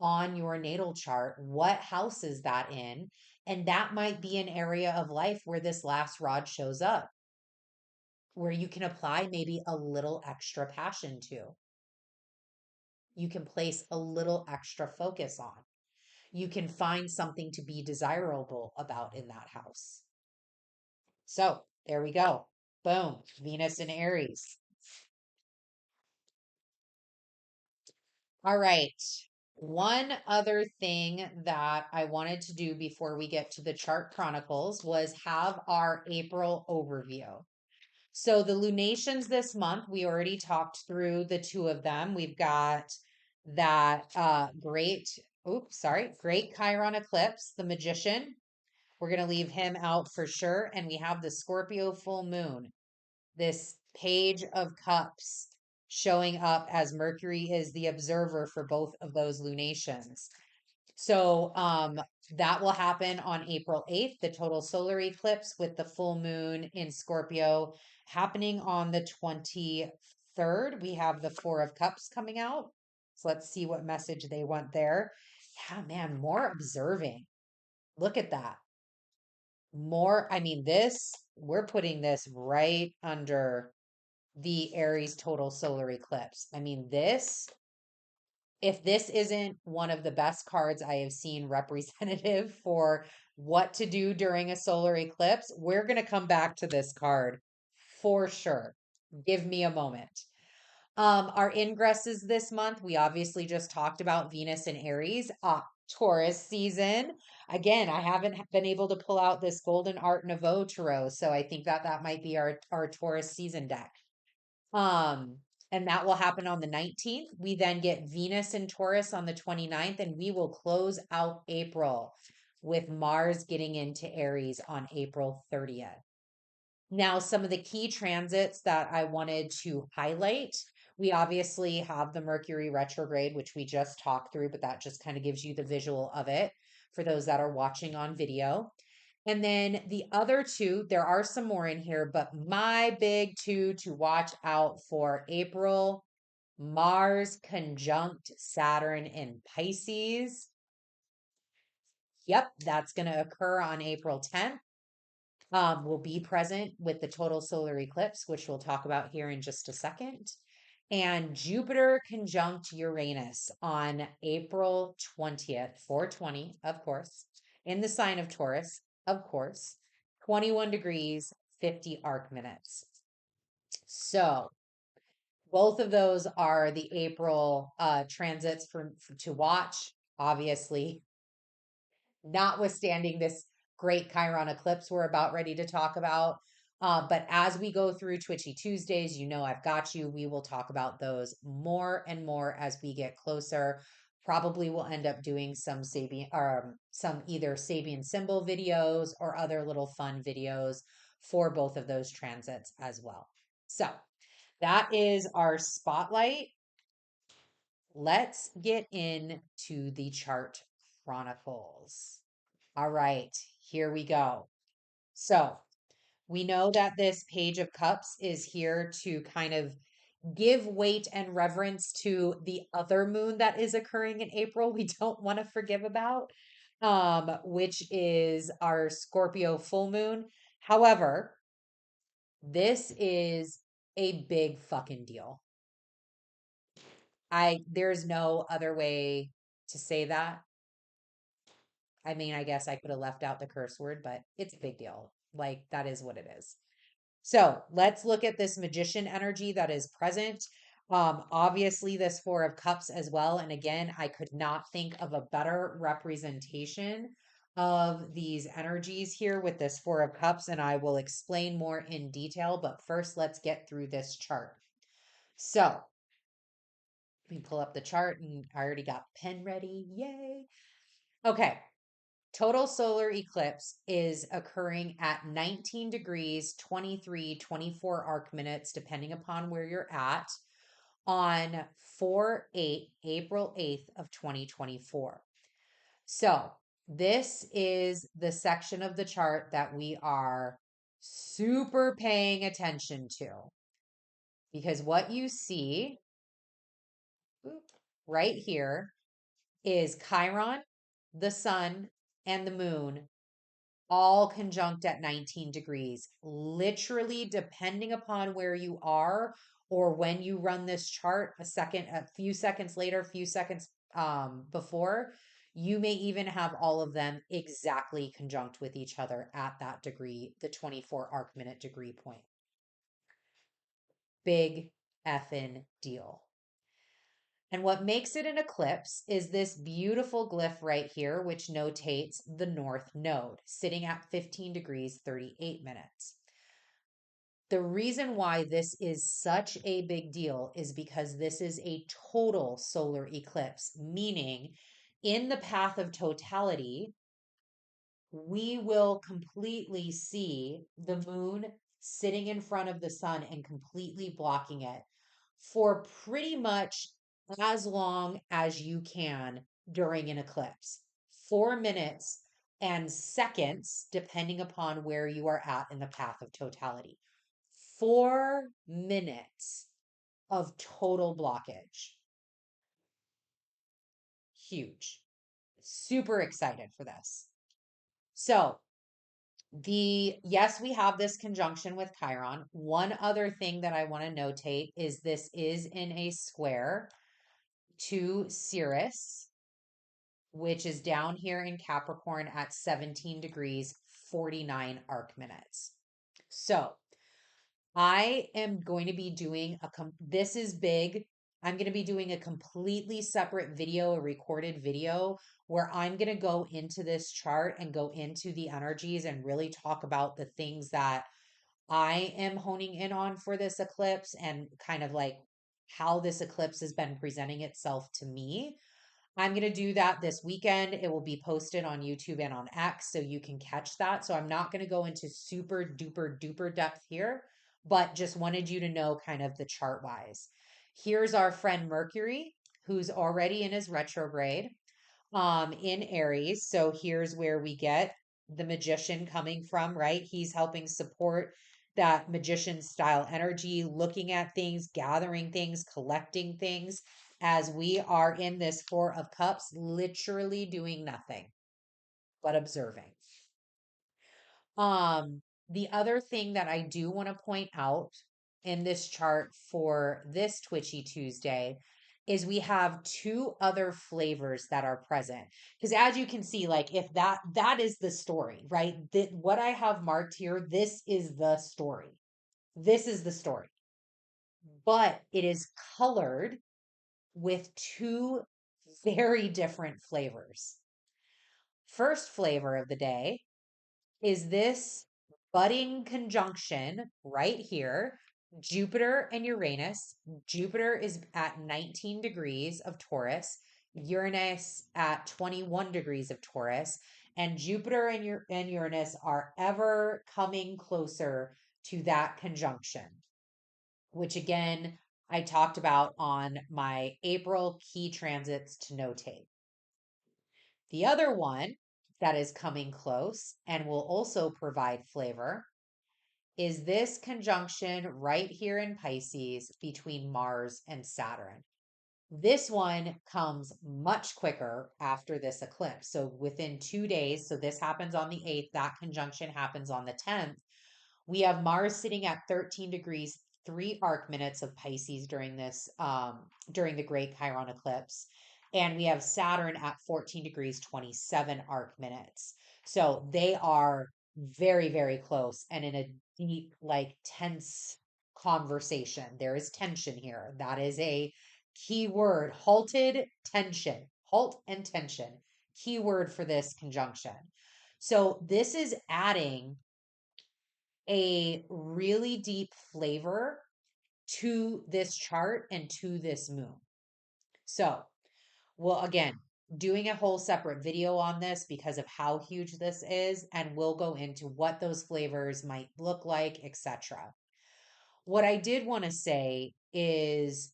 on your natal chart? What house is that in? And that might be an area of life where this last rod shows up, where you can apply maybe a little extra passion to. You can place a little extra focus on. You can find something to be desirable about in that house. So there we go. Boom. Venus in Aries. All right. One other thing that I wanted to do before we get to the chart chronicles was have our April overview. So the lunations this month, we already talked through the two of them. We've got that great Chiron eclipse, the magician. We're going to leave him out for sure. And we have the Scorpio full moon, this page of cups showing up as Mercury is the observer for both of those lunations. So that will happen on April 8th, the total solar eclipse with the full moon in Scorpio happening on the 23rd. We have the Four of Cups coming out. So let's see what message they want there. Yeah, man, more observing. Look at that. More, I mean, we're putting this right under the Aries total solar eclipse. I mean, if this isn't one of the best cards I have seen representative for what to do during a solar eclipse, we're going to come back to this card for sure. Give me a moment. Our ingresses this month, we obviously just talked about Venus and Aries, Taurus season. Again, I haven't been able to pull out this Golden Art Nouveau Tarot, so I think that might be our Taurus season deck. And that will happen on the 19th. We then get Venus and Taurus on the 29th, and we will close out April with Mars getting into Aries on April 30th. Now, some of the key transits that I wanted to highlight, we obviously have the Mercury retrograde, which we just talked through, but that just kind of gives you the visual of it for those that are watching on video. And then the other two, there are some more in here, but my big two to watch out for April, Mars conjunct Saturn in Pisces. Yep, that's going to occur on April 10th. Will be present with the total solar eclipse, which we'll talk about here in just a second. And Jupiter conjunct Uranus on April 20th, 420, of course, in the sign of Taurus, of course, 21 degrees, 50 arc minutes. So both of those are the April transits to watch. Obviously, notwithstanding this great Chiron eclipse we're about ready to talk about. But as we go through Twitchy Tuesdays, you know I've got you. We will talk about those more and more as we get closer. Probably we'll end up doing some Sabian or some either Sabian symbol videos or other little fun videos for both of those transits as well. So that is our spotlight. Let's get into the chart chronicles. All right, here we go. So we know that this Page of Cups is here to kind of give weight and reverence to the other moon that is occurring in April. We don't want to forgive about, which is our Scorpio full moon. However, this is a big fucking deal. There's no other way to say that. I mean, I guess I could have left out the curse word, but it's a big deal. Like, that is what it is. So let's look at this magician energy that is present. Obviously, this Four of Cups as well. And again, I could not think of a better representation of these energies here with this Four of Cups. And I will explain more in detail. But first, let's get through this chart. So let me pull up the chart, and I already got pen ready. Yay. Okay. Total solar eclipse is occurring at 19 degrees, 23, 24 arc minutes, depending upon where you're at, on 4/8, April 8th of 2024. So this is the section of the chart that we are super paying attention to, because what you see right here is Chiron, the sun, and the moon all conjunct at 19 degrees. Literally, depending upon where you are or when you run this chart, a few seconds later, a few seconds before, you may even have all of them exactly conjunct with each other at that degree, the 24 arc minute degree point. Big effing deal. And what makes it an eclipse is this beautiful glyph right here, which notates the north node, sitting at 15 degrees, 38 minutes. The reason why this is such a big deal is because this is a total solar eclipse, meaning in the path of totality, we will completely see the moon sitting in front of the sun and completely blocking it for pretty much as long as you can during an eclipse. 4 minutes and seconds, depending upon where you are at in the path of totality. 4 minutes of total blockage. Huge. Super excited for this. So, yes, we have this conjunction with Chiron. One other thing that I want to notate is this is in a square to Ceres, which is down here in Capricorn at 17 degrees, 49 arc minutes. So I am going to be doing this is big. I'm going to be doing a completely separate video, a recorded video, where I'm going to go into this chart and go into the energies and really talk about the things that I am honing in on for this eclipse and kind of like how this eclipse has been presenting itself to me. I'm going to do that this weekend. It will be posted on YouTube and on X, so you can catch that. So I'm not going to go into super duper duper depth here, but just wanted you to know kind of the chart wise. Here's our friend Mercury, who's already in his retrograde in Aries. So here's where we get the magician coming from, right? He's helping support that magician style energy, looking at things, gathering things, collecting things, as we are in this Four of Cups, literally doing nothing but observing. The other thing that I do want to point out in this chart for this Twitchy Tuesday is we have two other flavors that are present. Because as you can see, like if that is the story, right? What I have marked here, this is the story. This is the story. But it is colored with two very different flavors. First flavor of the day is this budding conjunction right here, Jupiter and Uranus. Jupiter is at 19 degrees of Taurus, Uranus at 21 degrees of Taurus, and Jupiter and Uranus are ever coming closer to that conjunction, which again, I talked about on my April key transits to notate. The other one that is coming close and will also provide flavor is this conjunction right here in Pisces between Mars and Saturn. This one comes much quicker after this eclipse. So within 2 days, so this happens on the 8th, that conjunction happens on the 10th. We have Mars sitting at 13 degrees, 3 arc minutes of Pisces during the Great Chiron eclipse. And we have Saturn at 14 degrees, 27 arc minutes. So they are very, very close and in a deep, like tense conversation. There is tension here. That is a key word. Halted tension. Halt and tension. Key word for this conjunction. So this is adding a really deep flavor to this chart and to this moon. So, well, again, doing a whole separate video on this because of how huge this is, and we'll go into what those flavors might look like, etc. What I did want to say is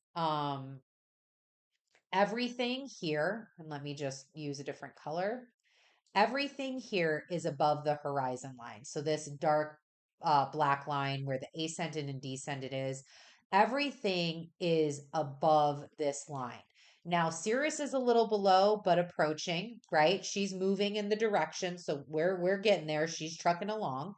everything here, and let me just use a different color. Everything here is above the horizon line. So this dark black line where the ascendant and descendant is. Everything is above this line. Now, Sirius is a little below, but approaching, right? She's moving in the direction. So we're getting there. She's trucking along.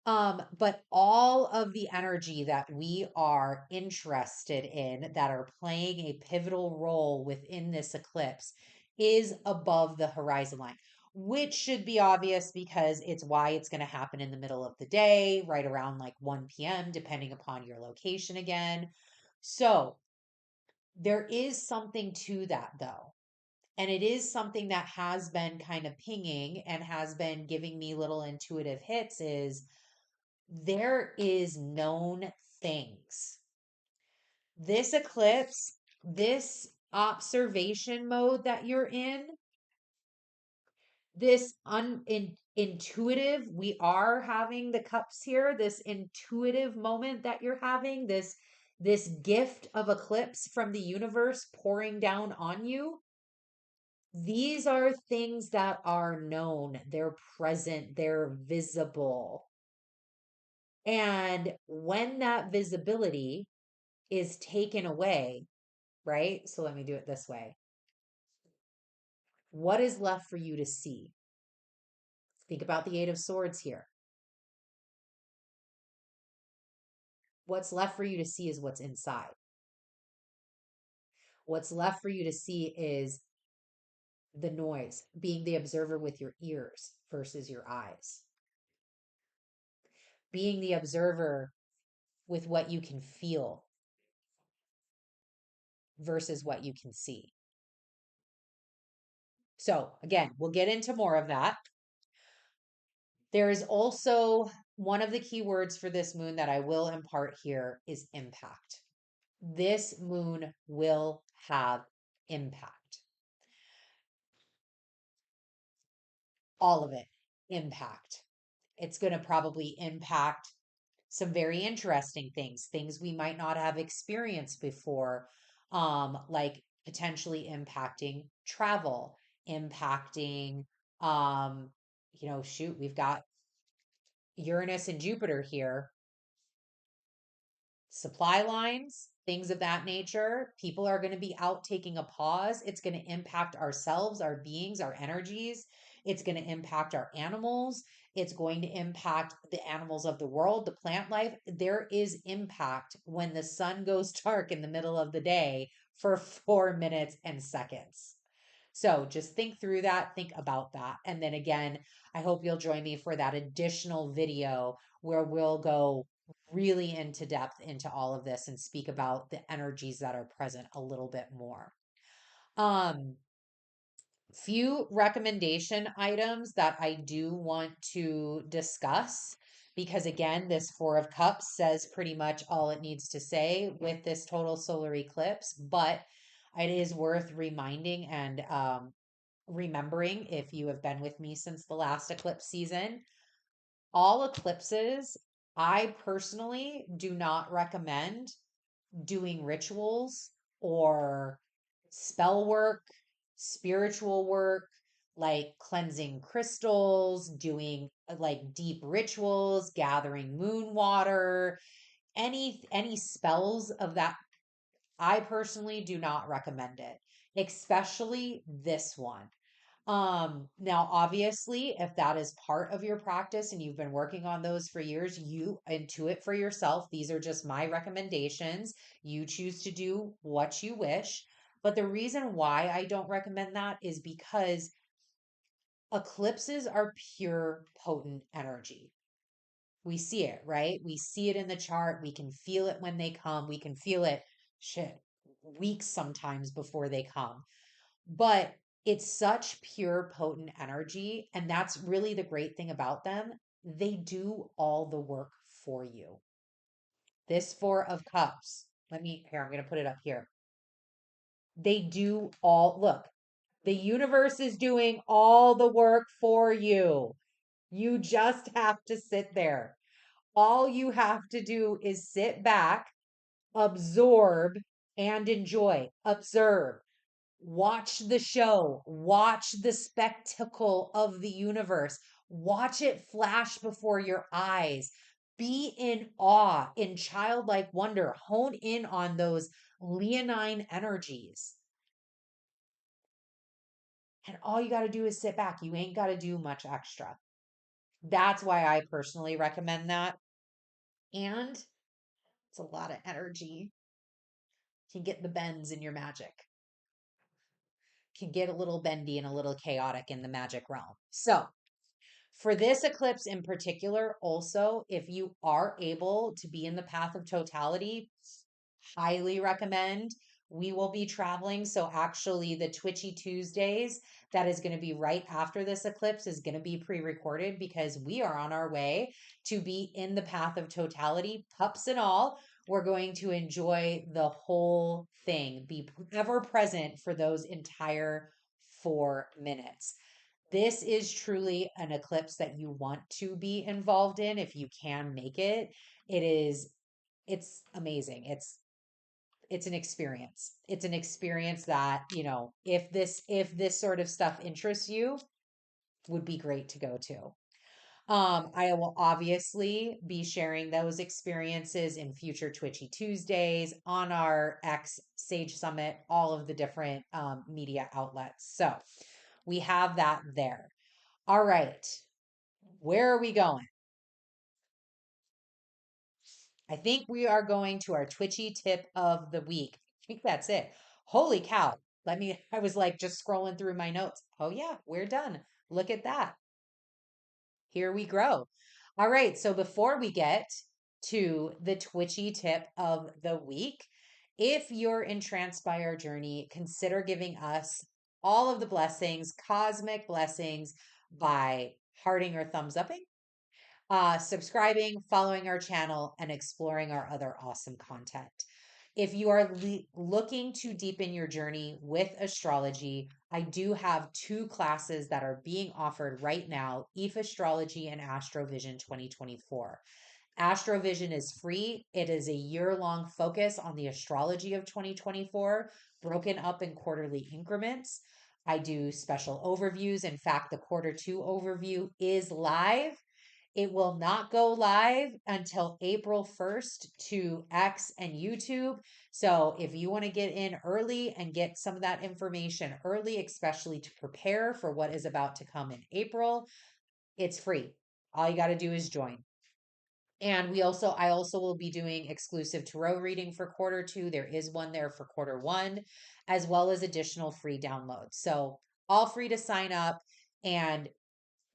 But all of the energy that we are interested in that are playing a pivotal role within this eclipse is above the horizon line, which should be obvious because it's why it's going to happen in the middle of the day, right around like 1 p.m., depending upon your location again. So there is something to that though. And it is something that has been kind of pinging and has been giving me little intuitive hits is there is known things. This eclipse, this observation mode that you're in, this intuitive, we are having the cups here, this intuitive moment that you're having, this gift of eclipse from the universe pouring down on you. These are things that are known, they're present, they're visible. And when that visibility is taken away, right? So let me do it this way. What is left for you to see? Think about the Eight of Swords here. What's left for you to see is what's inside. What's left for you to see is the noise, being the observer with your ears versus your eyes, being the observer with what you can feel versus what you can see. So, again, we'll get into more of that. There is also one of the key words for this moon that I will impart here is impact. This moon will have impact. All of it, impact. It's going to probably impact some very interesting things, things we might not have experienced before, like potentially impacting travel, impacting, shoot, we've got Uranus and Jupiter here, supply lines, things of that nature. People are going to be out taking a pause. It's going to impact ourselves, our beings, our energies. It's going to impact our animals. It's going to impact the animals of the world, the plant life. There is impact when the sun goes dark in the middle of the day for 4 minutes and seconds. So just think through that, think about that. And then again, I hope you'll join me for that additional video where we'll go really into depth into all of this and speak about the energies that are present a little bit more. Few recommendation items that I do want to discuss because again, this Four of Cups says pretty much all it needs to say with this total solar eclipse, but it is worth reminding and remembering if you have been with me since the last eclipse season. All eclipses, I personally do not recommend doing rituals or spell work, spiritual work, like cleansing crystals, doing like deep rituals, gathering moon water, any spells of that. I personally do not recommend it, especially this one. Now obviously, if that is part of your practice and you've been working on those for years, you intuit for yourself. These are just my recommendations. You choose to do what you wish. But the reason why I don't recommend that is because eclipses are pure potent energy. We see it, right? We see it in the chart. We can feel it when they come. We can feel it weeks sometimes before they come. But it's such pure, potent energy. And that's really the great thing about them. They do all the work for you. This Four of Cups, I'm going to put it up here. They do look, the universe is doing all the work for you. You just have to sit there. All you have to do is sit back, absorb, and enjoy. Observe. Watch the show, watch the spectacle of the universe, watch it flash before your eyes. Be in awe, in childlike wonder, hone in on those leonine energies. And all you got to do is sit back. You ain't got to do much extra. That's why I personally recommend that. And it's a lot of energy. You can get the bends in your magic, can get a little bendy and a little chaotic in the magic realm. So, for this eclipse in particular, also, if you are able to be in the path of totality, highly recommend. We will be traveling. So, actually, the Twitchy Tuesdays, that is going to be right after this eclipse, is going to be pre recorded because we are on our way to be in the path of totality, pups and all. We're going to enjoy the whole thing, be ever present for those entire 4 minutes. This is truly an eclipse that you want to be involved in if you can make it. It is, it's amazing. It's an experience. It's an experience that, if this sort of stuff interests you, would be great to go to. I will obviously be sharing those experiences in future Twitchy Tuesdays on our X Sage Summit, all of the different media outlets. So we have that there. All right. Where are we going? I think we are going to our Twitchy tip of the week. I think that's it. Holy cow. I was like just scrolling through my notes. Oh, yeah, we're done. Look at that. Here we grow. All right. So before we get to the Twitchy tip of the week, if you're entranced by our journey, consider giving us all of the blessings, cosmic blessings, by hearting or thumbs upping, subscribing, following our channel, and exploring our other awesome content. If you are looking to deepen your journey with astrology, I do have two classes that are being offered right now, ETH Astrology and Astrovision 2024. Astrovision is free. It is a year-long focus on the astrology of 2024, broken up in quarterly increments. I do special overviews. In fact, the quarter 2 overview is live. It will not go live until April 1st to X and YouTube. So if you want to get in early and get some of that information early, especially to prepare for what is about to come in April, it's free. All you got to do is join. And I also will be doing exclusive tarot reading for quarter 2. There is one there for quarter 1, as well as additional free downloads. So all free to sign up. And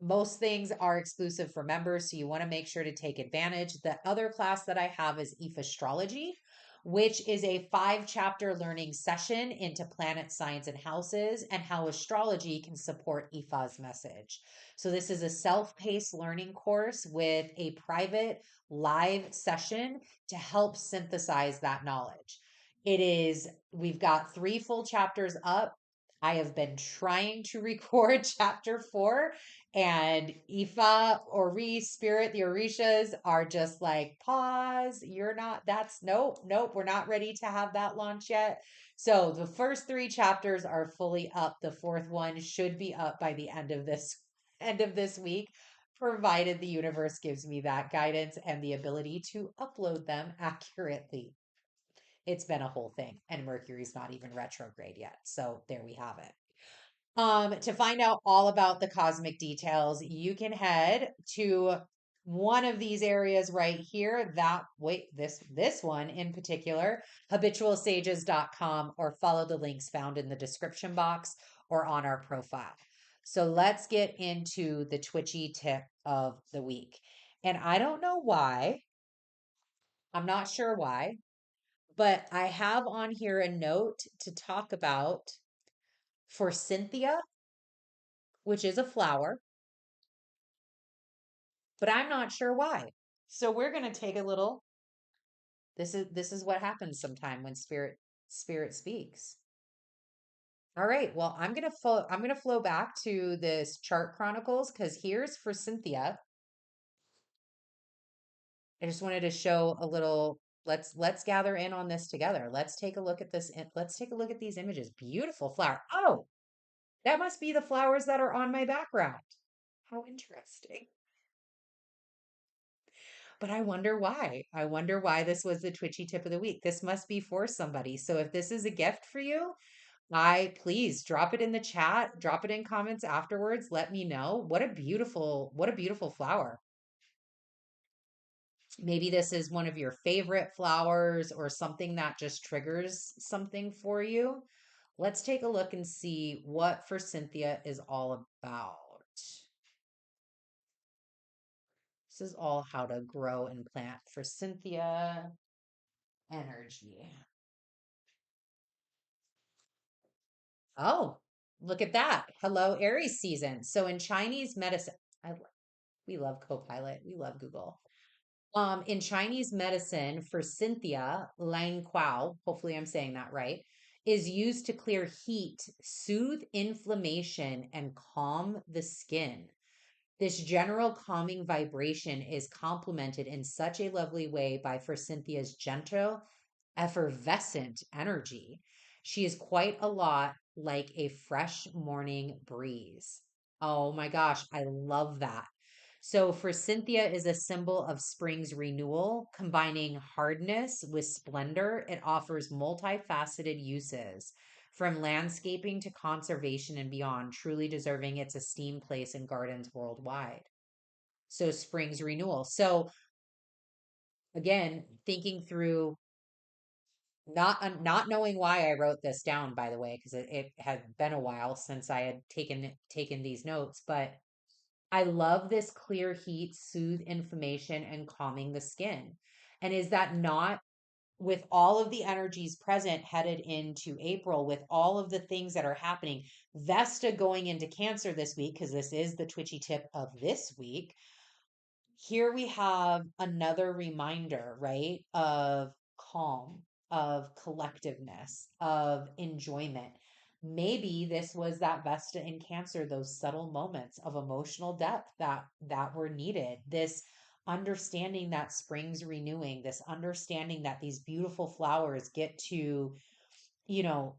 most things are exclusive for members, so you want to make sure to take advantage. The other class that I have is ETH Astrology, which is a 5-chapter learning session into planet signs and houses and how astrology can support IFA's message. So this is a self-paced learning course with a private live session to help synthesize that knowledge. We've got 3 full chapters up. I have been trying to record chapter 4, and Ifa, Ori, Spirit, the Orishas are just like, pause. You're not, that's nope, we're not ready to have that launch yet. So the first 3 chapters are fully up. The 4th one should be up by the end of this week, provided the universe gives me that guidance and the ability to upload them accurately. It's been a whole thing, and Mercury's not even retrograde yet. So there we have it. To find out all about the cosmic details, you can head to one of these areas right here. This one in particular, habitualsages.com, or follow the links found in the description box or on our profile. So let's get into the Twitchy tip of the week. And I don't know why, I'm not sure why, but I have on here a note to talk about for Cynthia, which is a flower, but I'm not sure why. So we're going to take a little. This is what happens sometime when spirit speaks. All right. Well, I'm going to flow back to this chart chronicles, cuz here's for Cynthia. I just wanted to show a little. Let's gather in on this together. Let's take a look at this. Let's take a look at these images. Beautiful flower. Oh, that must be the flowers that are on my background. How interesting. But I wonder why. I wonder why this was the Twitchy tip of the week. This must be for somebody. So if this is a gift for you, I please drop it in the chat, drop it in comments afterwards. Let me know. What a beautiful flower. Maybe this is one of your favorite flowers or something that just triggers something for you. Let's take a look and see what for Cynthia is all about. This is all how to grow and plant for Cynthia energy. Oh, look at that. Hello, Aries season. So in Chinese medicine, I, we love Copilot. We love Google. In Chinese medicine for Cynthia, Lang Quao, hopefully I'm saying that right, is used to clear heat, soothe inflammation, and calm the skin. This general calming vibration is complemented in such a lovely way by for Cynthia's gentle, effervescent energy. She is quite a lot like a fresh morning breeze. Oh my gosh, I love that. So for Cynthia is a symbol of spring's renewal, combining hardness with splendor. It offers multifaceted uses from landscaping to conservation and beyond, truly deserving its esteemed place in gardens worldwide. So spring's renewal. So again, thinking through not knowing why I wrote this down, by the way, because it had been a while since I had taken these notes, but I love this clear heat, soothe inflammation, and calming the skin. And is that not with all of the energies present headed into April, with all of the things that are happening, Vesta going into Cancer this week, because this is the Twitchy tip of this week, here we have another reminder, right, of calm, of collectiveness, of enjoyment. Maybe this was that Vesta in Cancer, those subtle moments of emotional depth that were needed. This understanding that spring's renewing, this understanding that these beautiful flowers get to, you know,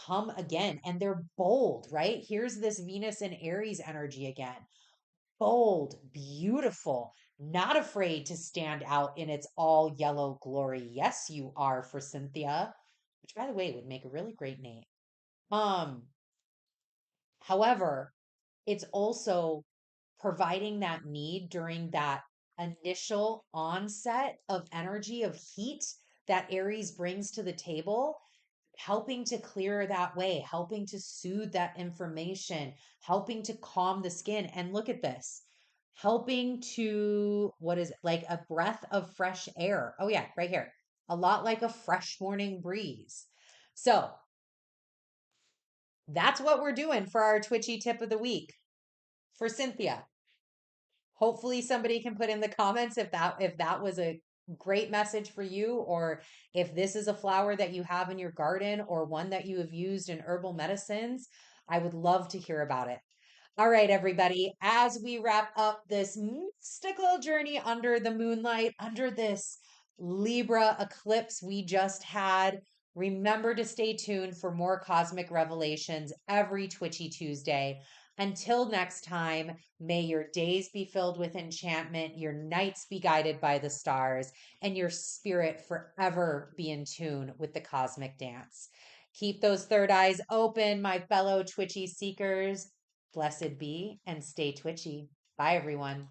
come again and they're bold, right? Here's this Venus and Aries energy again, bold, beautiful, not afraid to stand out in its all yellow glory. Yes, you are for Cynthia, which by the way would make a really great name. Um, However, it's also providing that need during that initial onset of energy of heat that Aries brings to the table, helping to clear that way, helping to soothe that information, helping to calm the skin. And look at this, helping to, what is it, like a breath of fresh air. Oh, yeah, right here. A lot like a fresh morning breeze. So that's what we're doing for our Twitchy tip of the week for Cynthia. Hopefully somebody can put in the comments if that was a great message for you, or if this is a flower that you have in your garden or one that you have used in herbal medicines. I would love to hear about it. All right, everybody, as we wrap up this mystical journey under the moonlight, under this Libra eclipse we just had, remember to stay tuned for more cosmic revelations every Twitchy Tuesday. Until next time, may your days be filled with enchantment, your nights be guided by the stars, and your spirit forever be in tune with the cosmic dance. Keep those third eyes open, my fellow Twitchy seekers. Blessed be and stay twitchy. Bye, everyone.